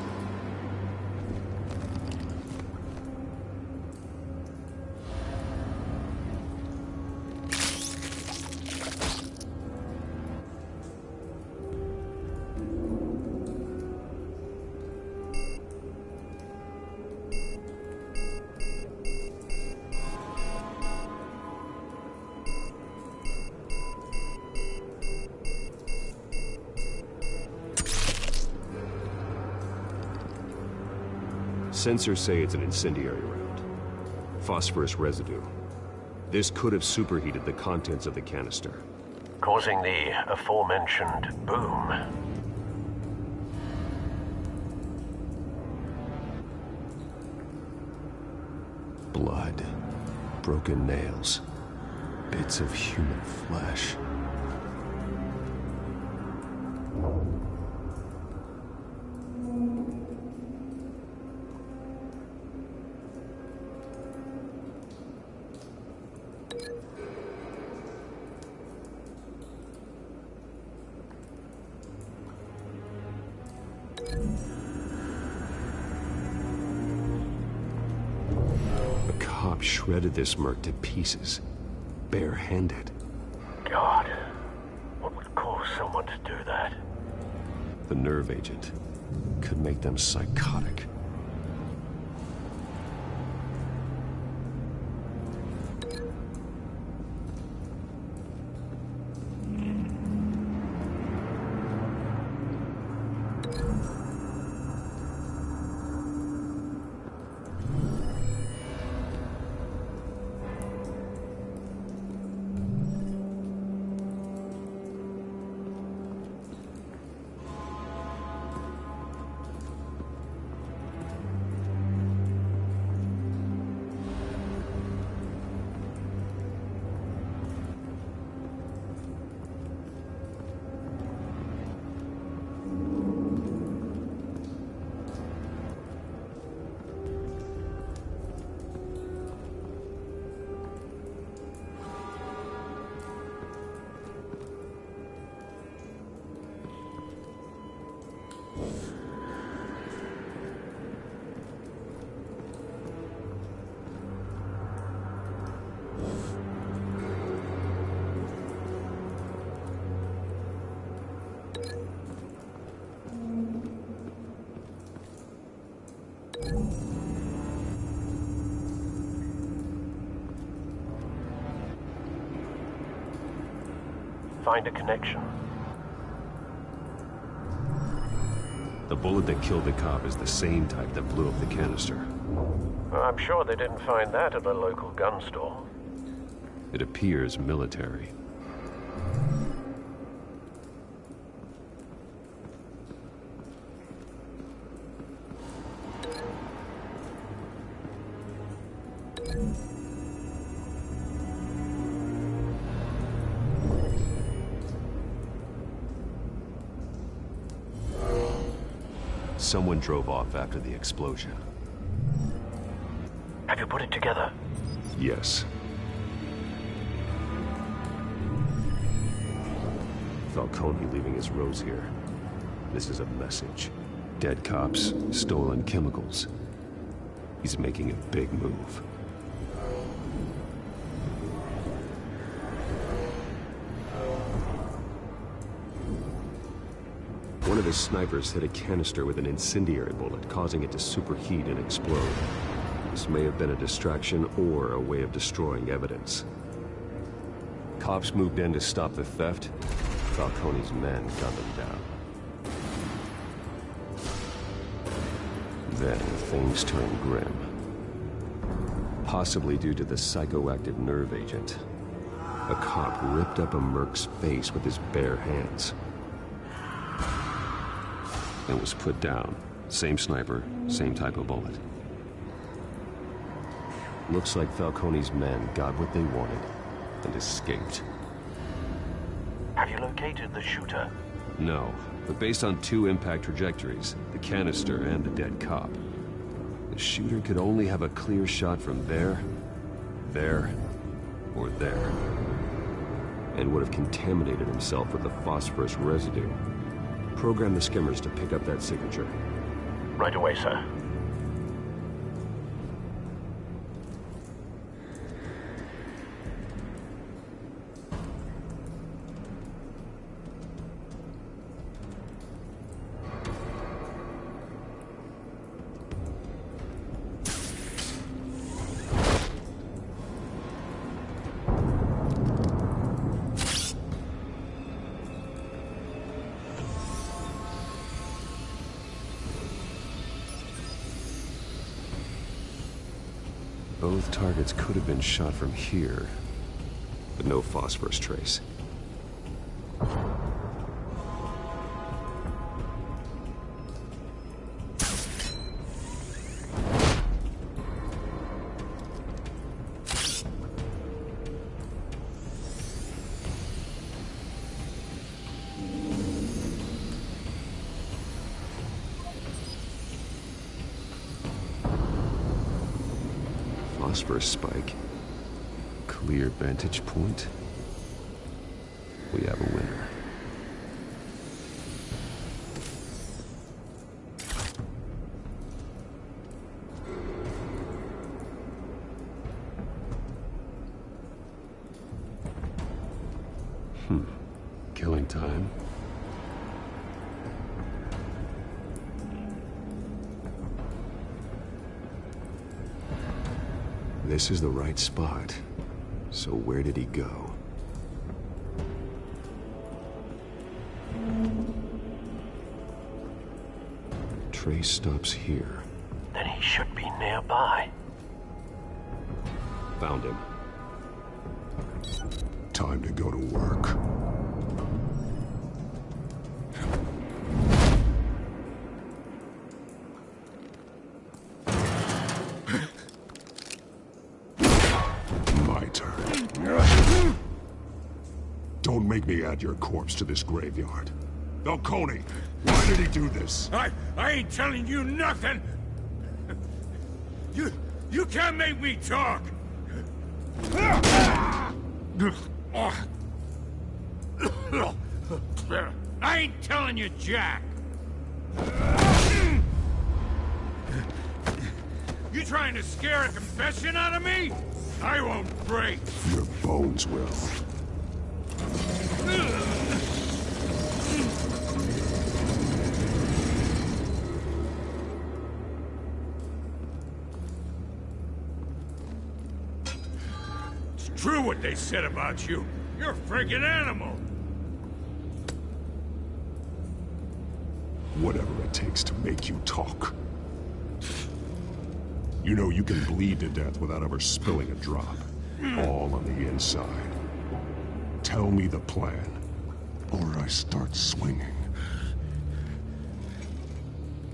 Sensors say it's an incendiary round. Phosphorus residue. This could have superheated the contents of the canister, causing the aforementioned boom. Blood. Broken nails. bits of human flesh. Shredded this merc to pieces, barehanded. God, what would cause someone to do that? The nerve agent could make them psychotic. Find a connection. The bullet that killed the cop is the same type that blew up the canister. I'm sure they didn't find that at a local gun store. It appears military. Someone drove off after the explosion. Have you put it together? Yes. Falcone leaving his rose here. This is a message. Dead cops, stolen chemicals. He's making a big move. One of his snipers hit a canister with an incendiary bullet, causing it to superheat and explode. This may have been a distraction or a way of destroying evidence. Cops moved in to stop the theft. Falcone's men gunned them down. Then things turned grim. Possibly due to the psychoactive nerve agent. A cop ripped up a merc's face with his bare hands. And was put down. Same sniper, same type of bullet. Looks like Falcone's men got what they wanted and escaped. Have you located the shooter? No, but based on two impact trajectories, the canister and the dead cop, the shooter could only have a clear shot from there, or there, and would have contaminated himself with the phosphorus residue. Program the skimmers to pick up that signature. Right away, sir. Both targets could have been shot from here, but no phosphorus trace. phosphorus spike. Clear vantage point. We have a winner. Killing time. This is the right spot. So where did he go? Trace stops here. Then he should be nearby. Found him. Time to go to work. My turn. Don't make me add your corpse to this graveyard. Falcone, why did he do this? I ain't telling you nothing! You can't make me talk! I ain't telling you, Jack! You trying to scare a confession out of me? I won't break! Your bones will. It's true what they said about you. You're a freaking animal! Whatever it takes to make you talk. You know you can bleed to death without ever spilling a drop. All on the inside. Tell me the plan, or I start swinging.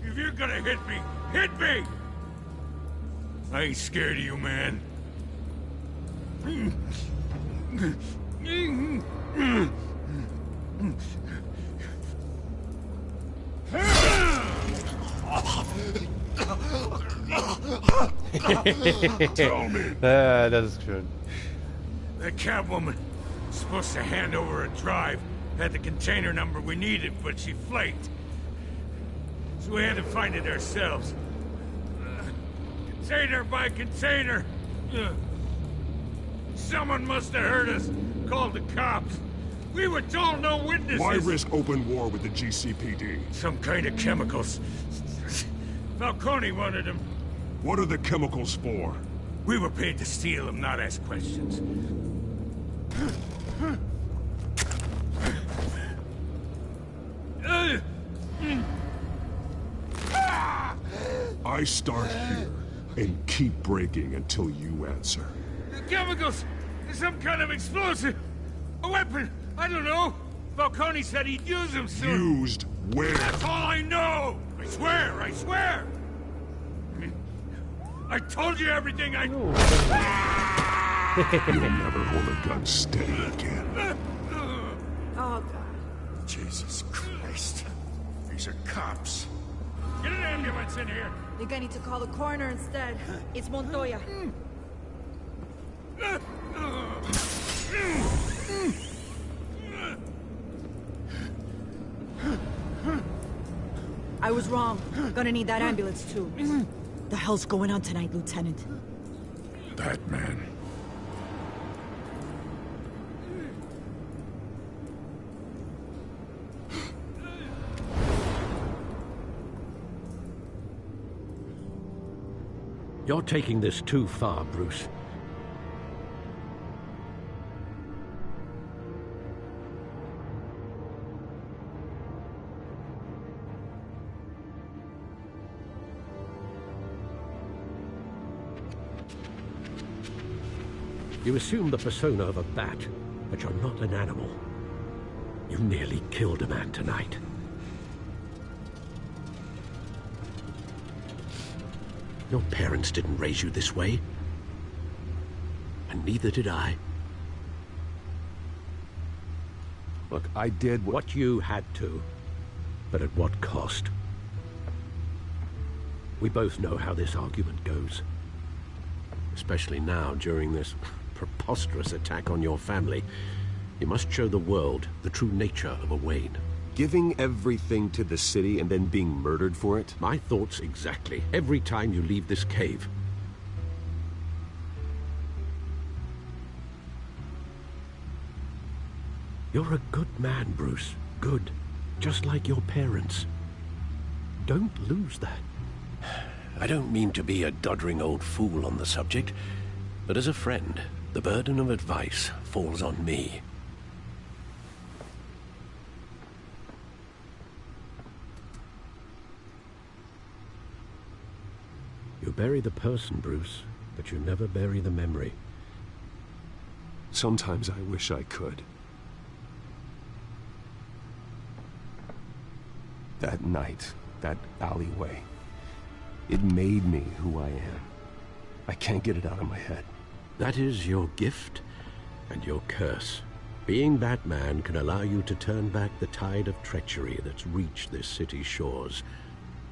If you're gonna hit me, hit me! I ain't scared of you, man. Tell me. Das ist schön. That Catwoman was supposed to hand over a drive, had the container number we needed, but she flaked. So we had to find it ourselves. Container by container. Someone must have heard us, called the cops. We were told no witnesses. Why risk open war with the GCPD? Some kind of chemicals. Falcone wanted them. What are the chemicals for? We were paid to steal them, not ask questions. I start here and keep breaking until you answer. Chemicals! Some kind of explosive! A weapon! I don't know! Falcone said he'd use them soon! Used where? That's all I know! I swear! I swear! I told you everything I... You'll never hold a gun steady again. Oh, God. Jesus Christ. These are cops. Get an ambulance in here! I think I need to call the coroner instead. It's Montoya. I was wrong. Gonna need that ambulance, too. The hell's going on tonight, Lieutenant? Batman. You're taking this too far, Bruce. You assume the persona of a bat, but you're not an animal. You nearly killed a man tonight. Your parents didn't raise you this way. And neither did I. Look, I did what you had to, but at what cost? We both know how this argument goes. especially now during this preposterous attack on your family. You must show the world the true nature of a Wayne. Giving everything to the city and then being murdered for it? My thoughts exactly. Every time you leave this cave. You're a good man, Bruce. Good. Just like your parents. Don't lose that. I don't mean to be a doddering old fool on the subject, but as a friend, the burden of advice falls on me. You bury the person, Bruce, but you never bury the memory. Sometimes I wish I could. That night, that alleyway, it made me who I am. I can't get it out of my head. That is your gift and your curse. Being Batman can allow you to turn back the tide of treachery that's reached this city's shores,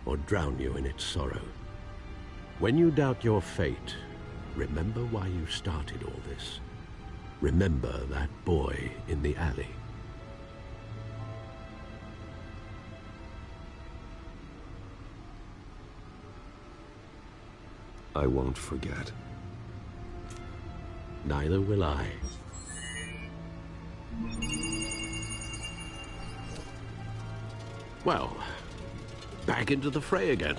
or drown you in its sorrow. When you doubt your fate, remember why you started all this. Remember that boy in the alley. I won't forget. Neither will I. Well, back into the fray again.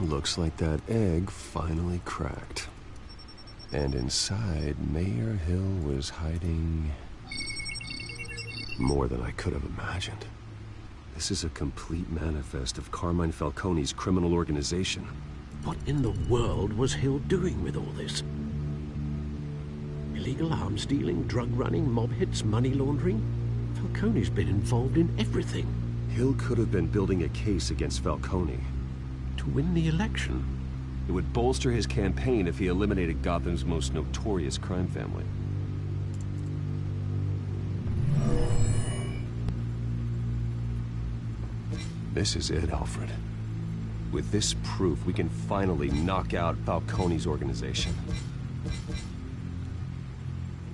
Looks like that egg finally cracked. And inside, Mayor Hill was hiding more than I could have imagined. This is a complete manifest of Carmine Falcone's criminal organization. What in the world was Hill doing with all this? Illegal arms dealing, drug running, mob hits, money laundering? Falcone's been involved in everything. Hill could have been building a case against Falcone. To win the election? It would bolster his campaign if he eliminated Gotham's most notorious crime family. This is it, Alfred. With this proof, we can finally knock out Falcone's organization.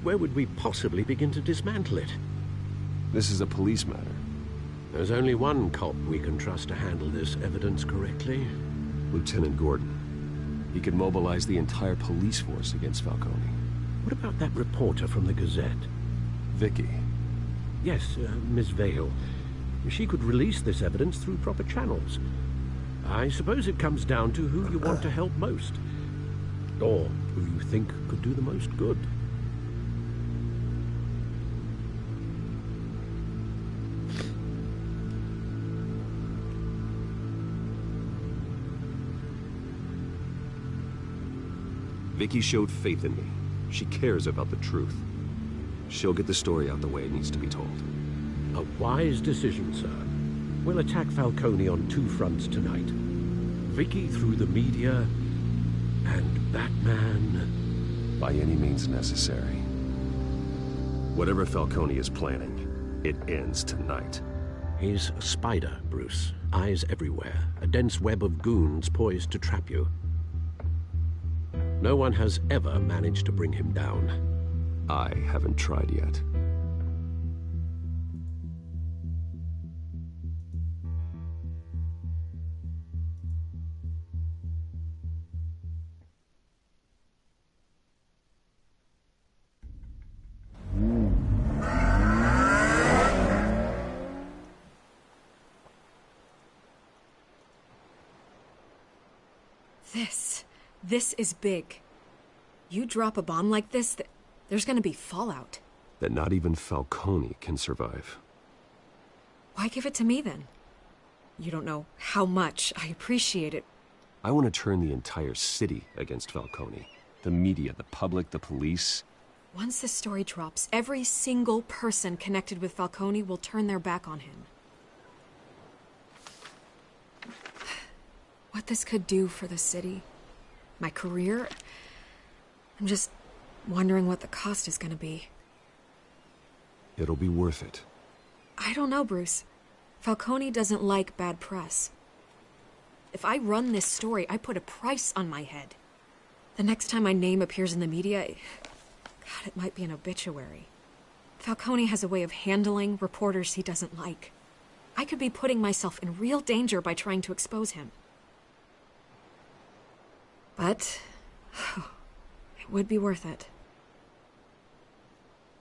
Where would we possibly begin to dismantle it? This is a police matter. There's only one cop we can trust to handle this evidence correctly. Lieutenant Gordon. He could mobilize the entire police force against Falcone. What about that reporter from the Gazette? Vicky. Yes, Miss Vale. She could release this evidence through proper channels. I suppose it comes down to who you want to help most. Or who you think could do the most good. Vicky showed faith in me. She cares about the truth. She'll get the story out the way it needs to be told. A wise decision, sir. We'll attack Falcone on two fronts tonight. Vicky through the media, and Batman... by any means necessary. Whatever Falcone is planning, it ends tonight. He's a spider, Bruce. Eyes everywhere. A dense web of goons poised to trap you. No one has ever managed to bring him down. I haven't tried yet. This is big. You drop a bomb like this, there's gonna be fallout. That not even Falcone can survive. Why give it to me, then? You don't know how much I appreciate it. I want to turn the entire city against Falcone. The media, the public, the police. Once this story drops, every single person connected with Falcone will turn their back on him. What this could do for the city, my career, I'm just wondering what the cost is gonna be. It'll be worth it. I don't know, Bruce. Falcone doesn't like bad press. If I run this story, I put a price on my head. The next time my name appears in the media, God, it might be an obituary. Falcone has a way of handling reporters he doesn't like. I could be putting myself in real danger by trying to expose him. But it would be worth it.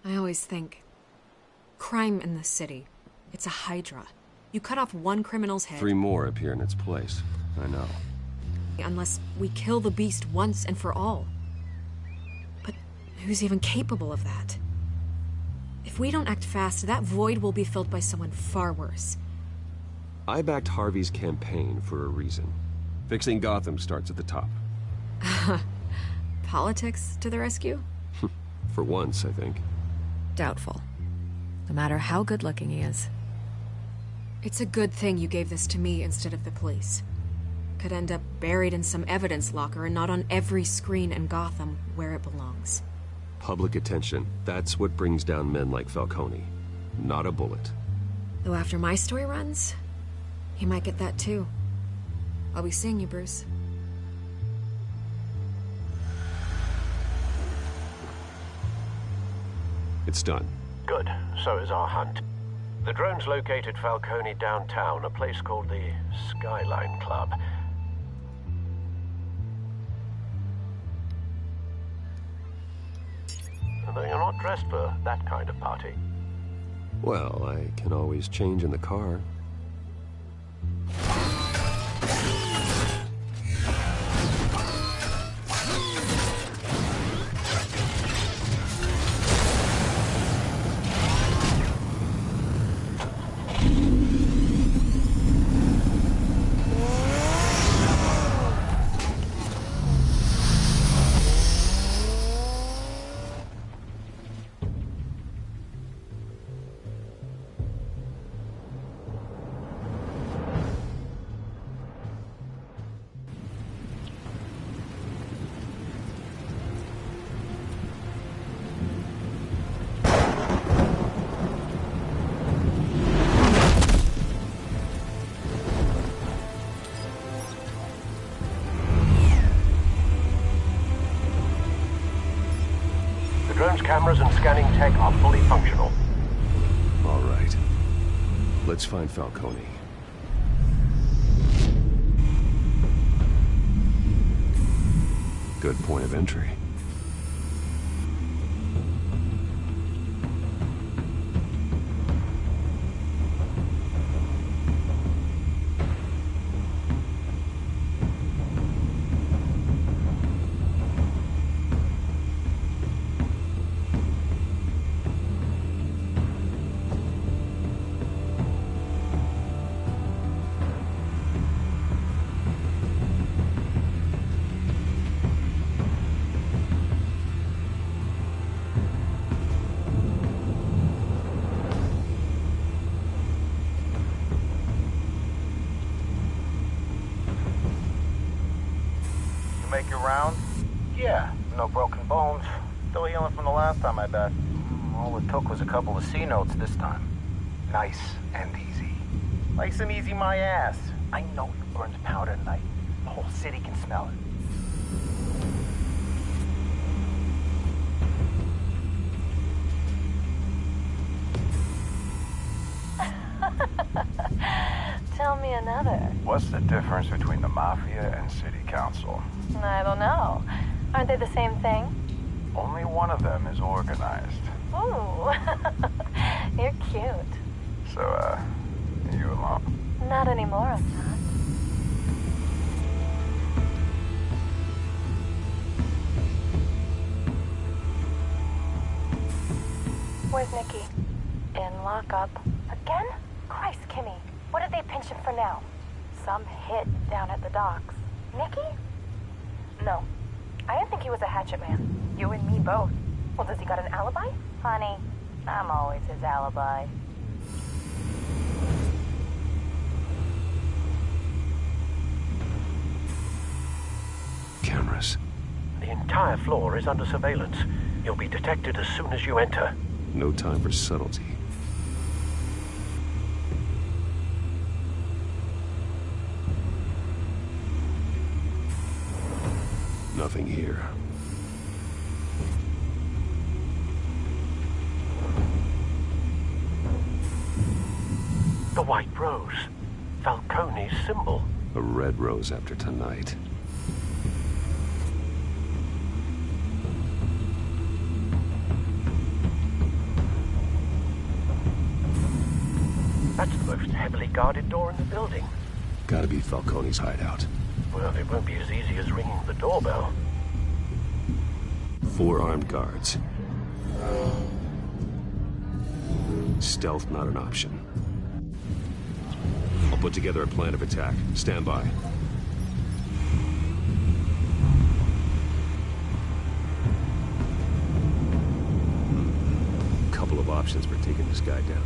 I always think, crime in this city, it's a hydra. You cut off one criminal's head... 3 more appear in its place. I know. Unless we kill the beast once and for all. But who's even capable of that? If we don't act fast, that void will be filled by someone far worse. I backed Harvey's campaign for a reason. Fixing Gotham starts at the top. Politics to the rescue? For once, I think. Doubtful. No matter how good-looking he is. It's a good thing you gave this to me instead of the police. Could end up buried in some evidence locker and not on every screen in Gotham where it belongs. Public attention. That's what brings down men like Falcone. Not a bullet. Though after my story runs, he might get that too. I'll be seeing you, Bruce. It's done. Good. So is our hunt. The drones located Falcone downtown, a place called the Skyline Club. Although you're not dressed for that kind of party. Well, I can always change in the car. Drone's cameras and scanning tech are fully functional. All right. Let's find Falcone. Good point of entry. Make your round? Yeah, no broken bones. Still healing from the last time, I bet. All it took was a couple of C notes this time. Nice and easy. Nice and easy my ass. I know he burns powder at night. The whole city can smell it. Tell me another. What's the difference between the Mafia and City Council? I don't know. Aren't they the same thing? Only one of them is organized. Ooh. You're cute. So, you alone? Not anymore, I'm not. Where's Nicky? In lockup. Again? Christ, Kimmy. What did they pinch him for now? Some hit down at the docks. Nicky? No. I didn't think he was a hatchet man. You and me both. Well, does he got an alibi? Honey, I'm always his alibi. Cameras. The entire floor is under surveillance. You'll be detected as soon as you enter. No time for subtlety. Nothing here. The white rose. Falcone's symbol. A red rose after tonight. That's the most heavily guarded door in the building. Gotta be Falcone's hideout. Well, it won't be as easy as ringing the doorbell. 4 armed guards. Stealth not an option. I'll put together a plan of attack. Stand by. Couple of options for taking this guy down.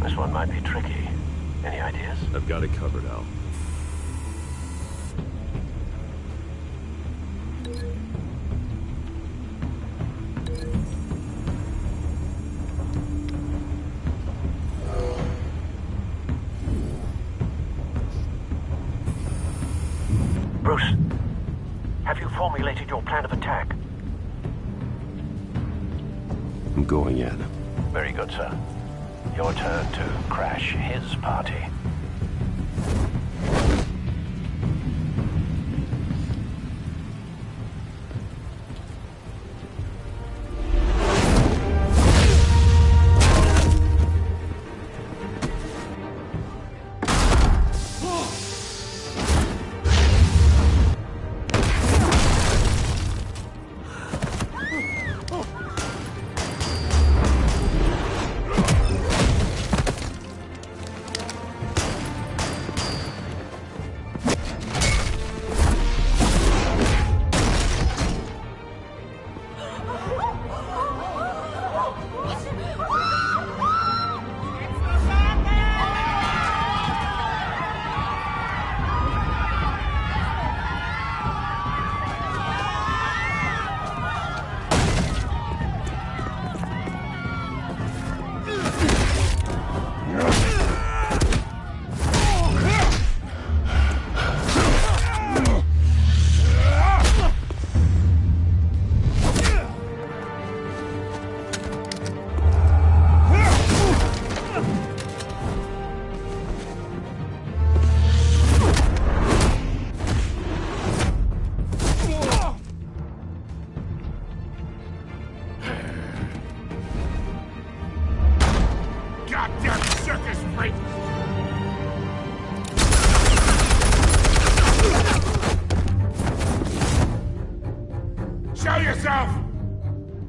This one might be tricky. Any ideas? I've got it covered, Al. Bruce, have you formulated your plan of attack? I'm going in. Very good, sir. Your turn to crash his party.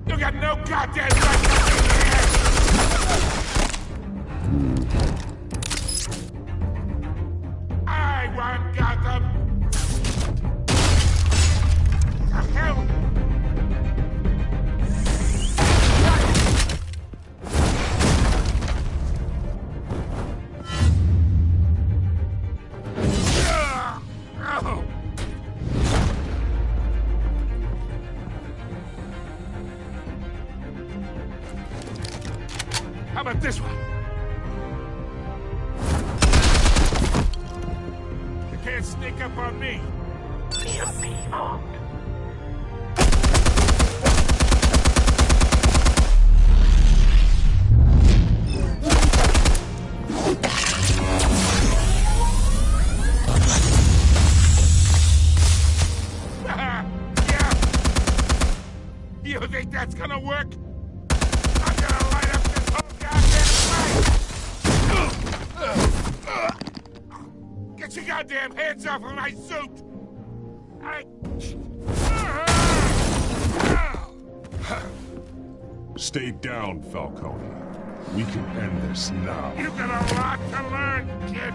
You got no goddamn right to be here! I want Gotham! The hell? How about this one? You can't sneak up on me. EMP armed. Yeah. You think that's gonna work? I'm gonna light up this whole goddamn place! Get your goddamn hands off of my suit! Stay down, Falcone. We can end this now. You got a lot to learn, kid.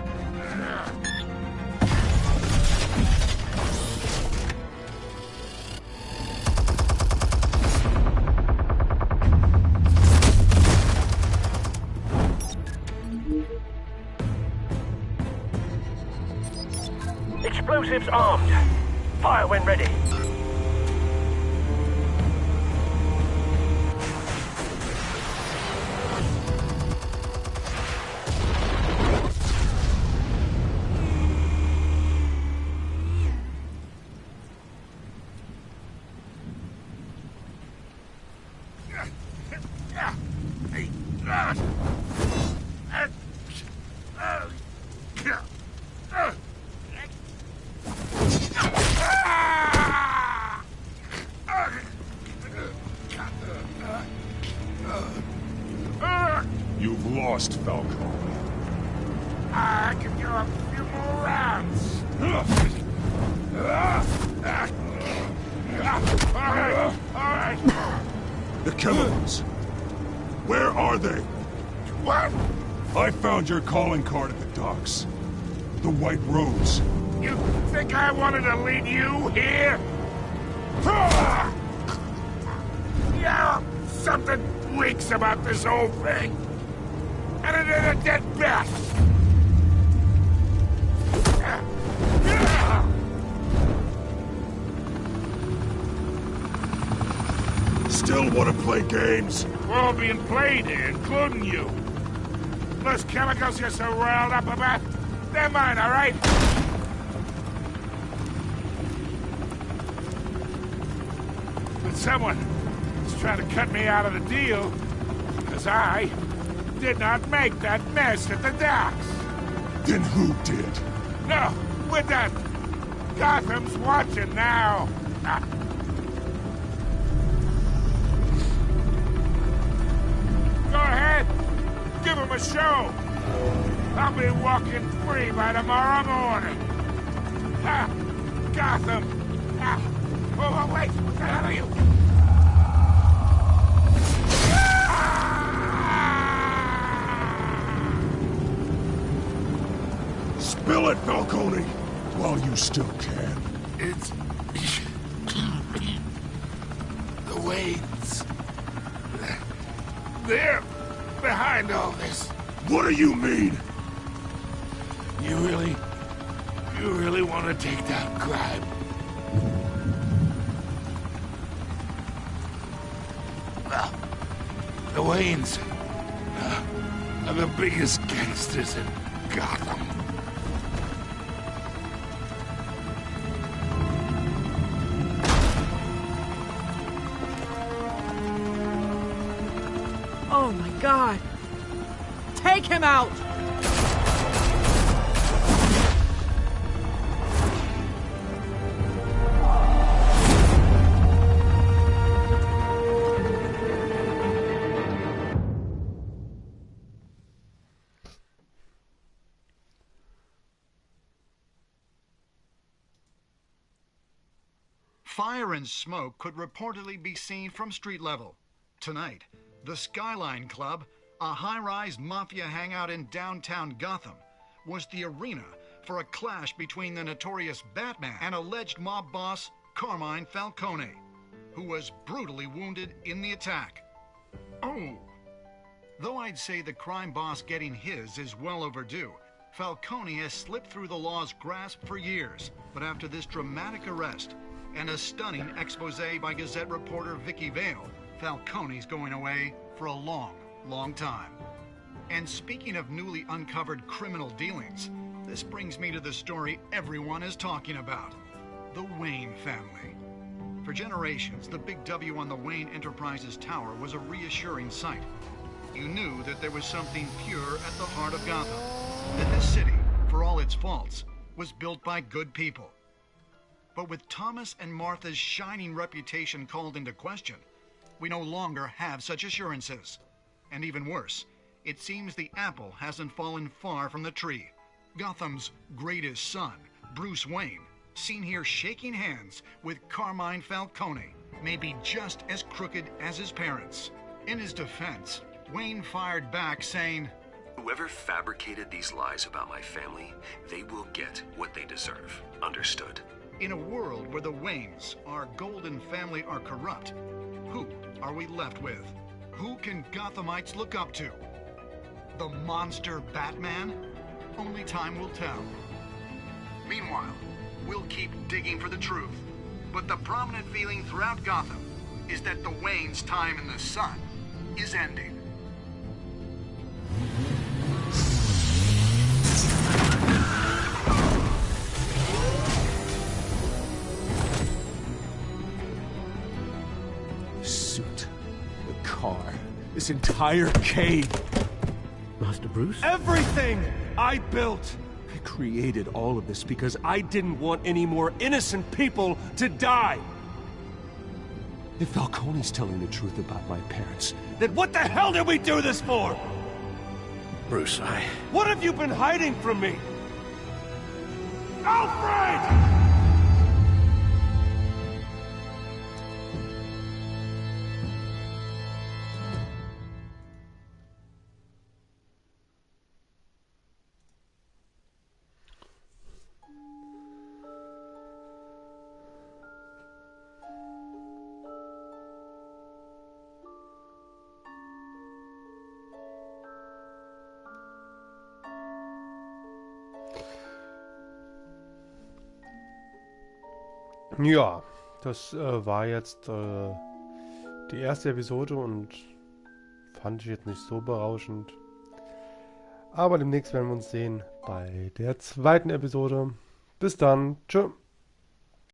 Explosives armed. Fire when ready. You've lost, Falcone. I can do a few more rounds. All right. The chemicals. Where are they? What? I found your calling card at the docks. The White Rose. You think I wanted to lead you here? Yeah, something reeks about this whole thing. And it ain't a dead bat. Still want to play games? We're all being played here, including you. Those chemicals you're so riled up about, they're mine, all right? But someone is trying to cut me out of the deal, because I did not make that mess at the docks. Then who did? No, we're done. Gotham's watching now. Go ahead. Give him a show. I'll be walking free by tomorrow morning. Gotham. Oh, wait. What the hell are you? Spill it, Falcone, while you still can. It's... the Waynes. They're behind all this. What do you mean? You really want to take down crime? Well, the Waynes are the biggest gangsters in Gotham. Oh my God! Take him out! Fire and smoke could reportedly be seen from street level. Tonight, the Skyline Club, a high-rise mafia hangout in downtown Gotham, was the arena for a clash between the notorious Batman and alleged mob boss Carmine Falcone, who was brutally wounded in the attack. Oh! Though I'd say the crime boss getting his is well overdue, Falcone has slipped through the law's grasp for years. But after this dramatic arrest and a stunning expose by Gazette reporter Vicky Vale, Falcone's going away for a long, long time. And speaking of newly uncovered criminal dealings, this brings me to the story everyone is talking about: the Wayne family. For generations, the big W on the Wayne Enterprises Tower was a reassuring sight. You knew that there was something pure at the heart of Gotham, that this city, for all its faults, was built by good people. But with Thomas and Martha's shining reputation called into question, we no longer have such assurances. And even worse, it seems the apple hasn't fallen far from the tree. Gotham's greatest son, Bruce Wayne, seen here shaking hands with Carmine Falcone, may be just as crooked as his parents. In his defense, Wayne fired back saying, "Whoever fabricated these lies about my family, they will get what they deserve. Understood?" In a world where the Waynes, our golden family, are corrupt, who are we left with? Who can Gothamites look up to? The monster Batman? Only time will tell. Meanwhile, we'll keep digging for the truth. But the prominent feeling throughout Gotham is that the Waynes' time in the sun is ending. Suit, the car, this entire cave. Master Bruce? Everything I built! I created all of this because I didn't want any more innocent people to die! If Falcone's telling the truth about my parents, then what the hell did we do this for? Bruce, What have you been hiding from me? Alfred! Ja, das war jetzt die erste Episode und fand ich jetzt nicht so berauschend. Aber demnächst werden wir uns sehen bei der zweiten Episode. Bis dann. Tschö.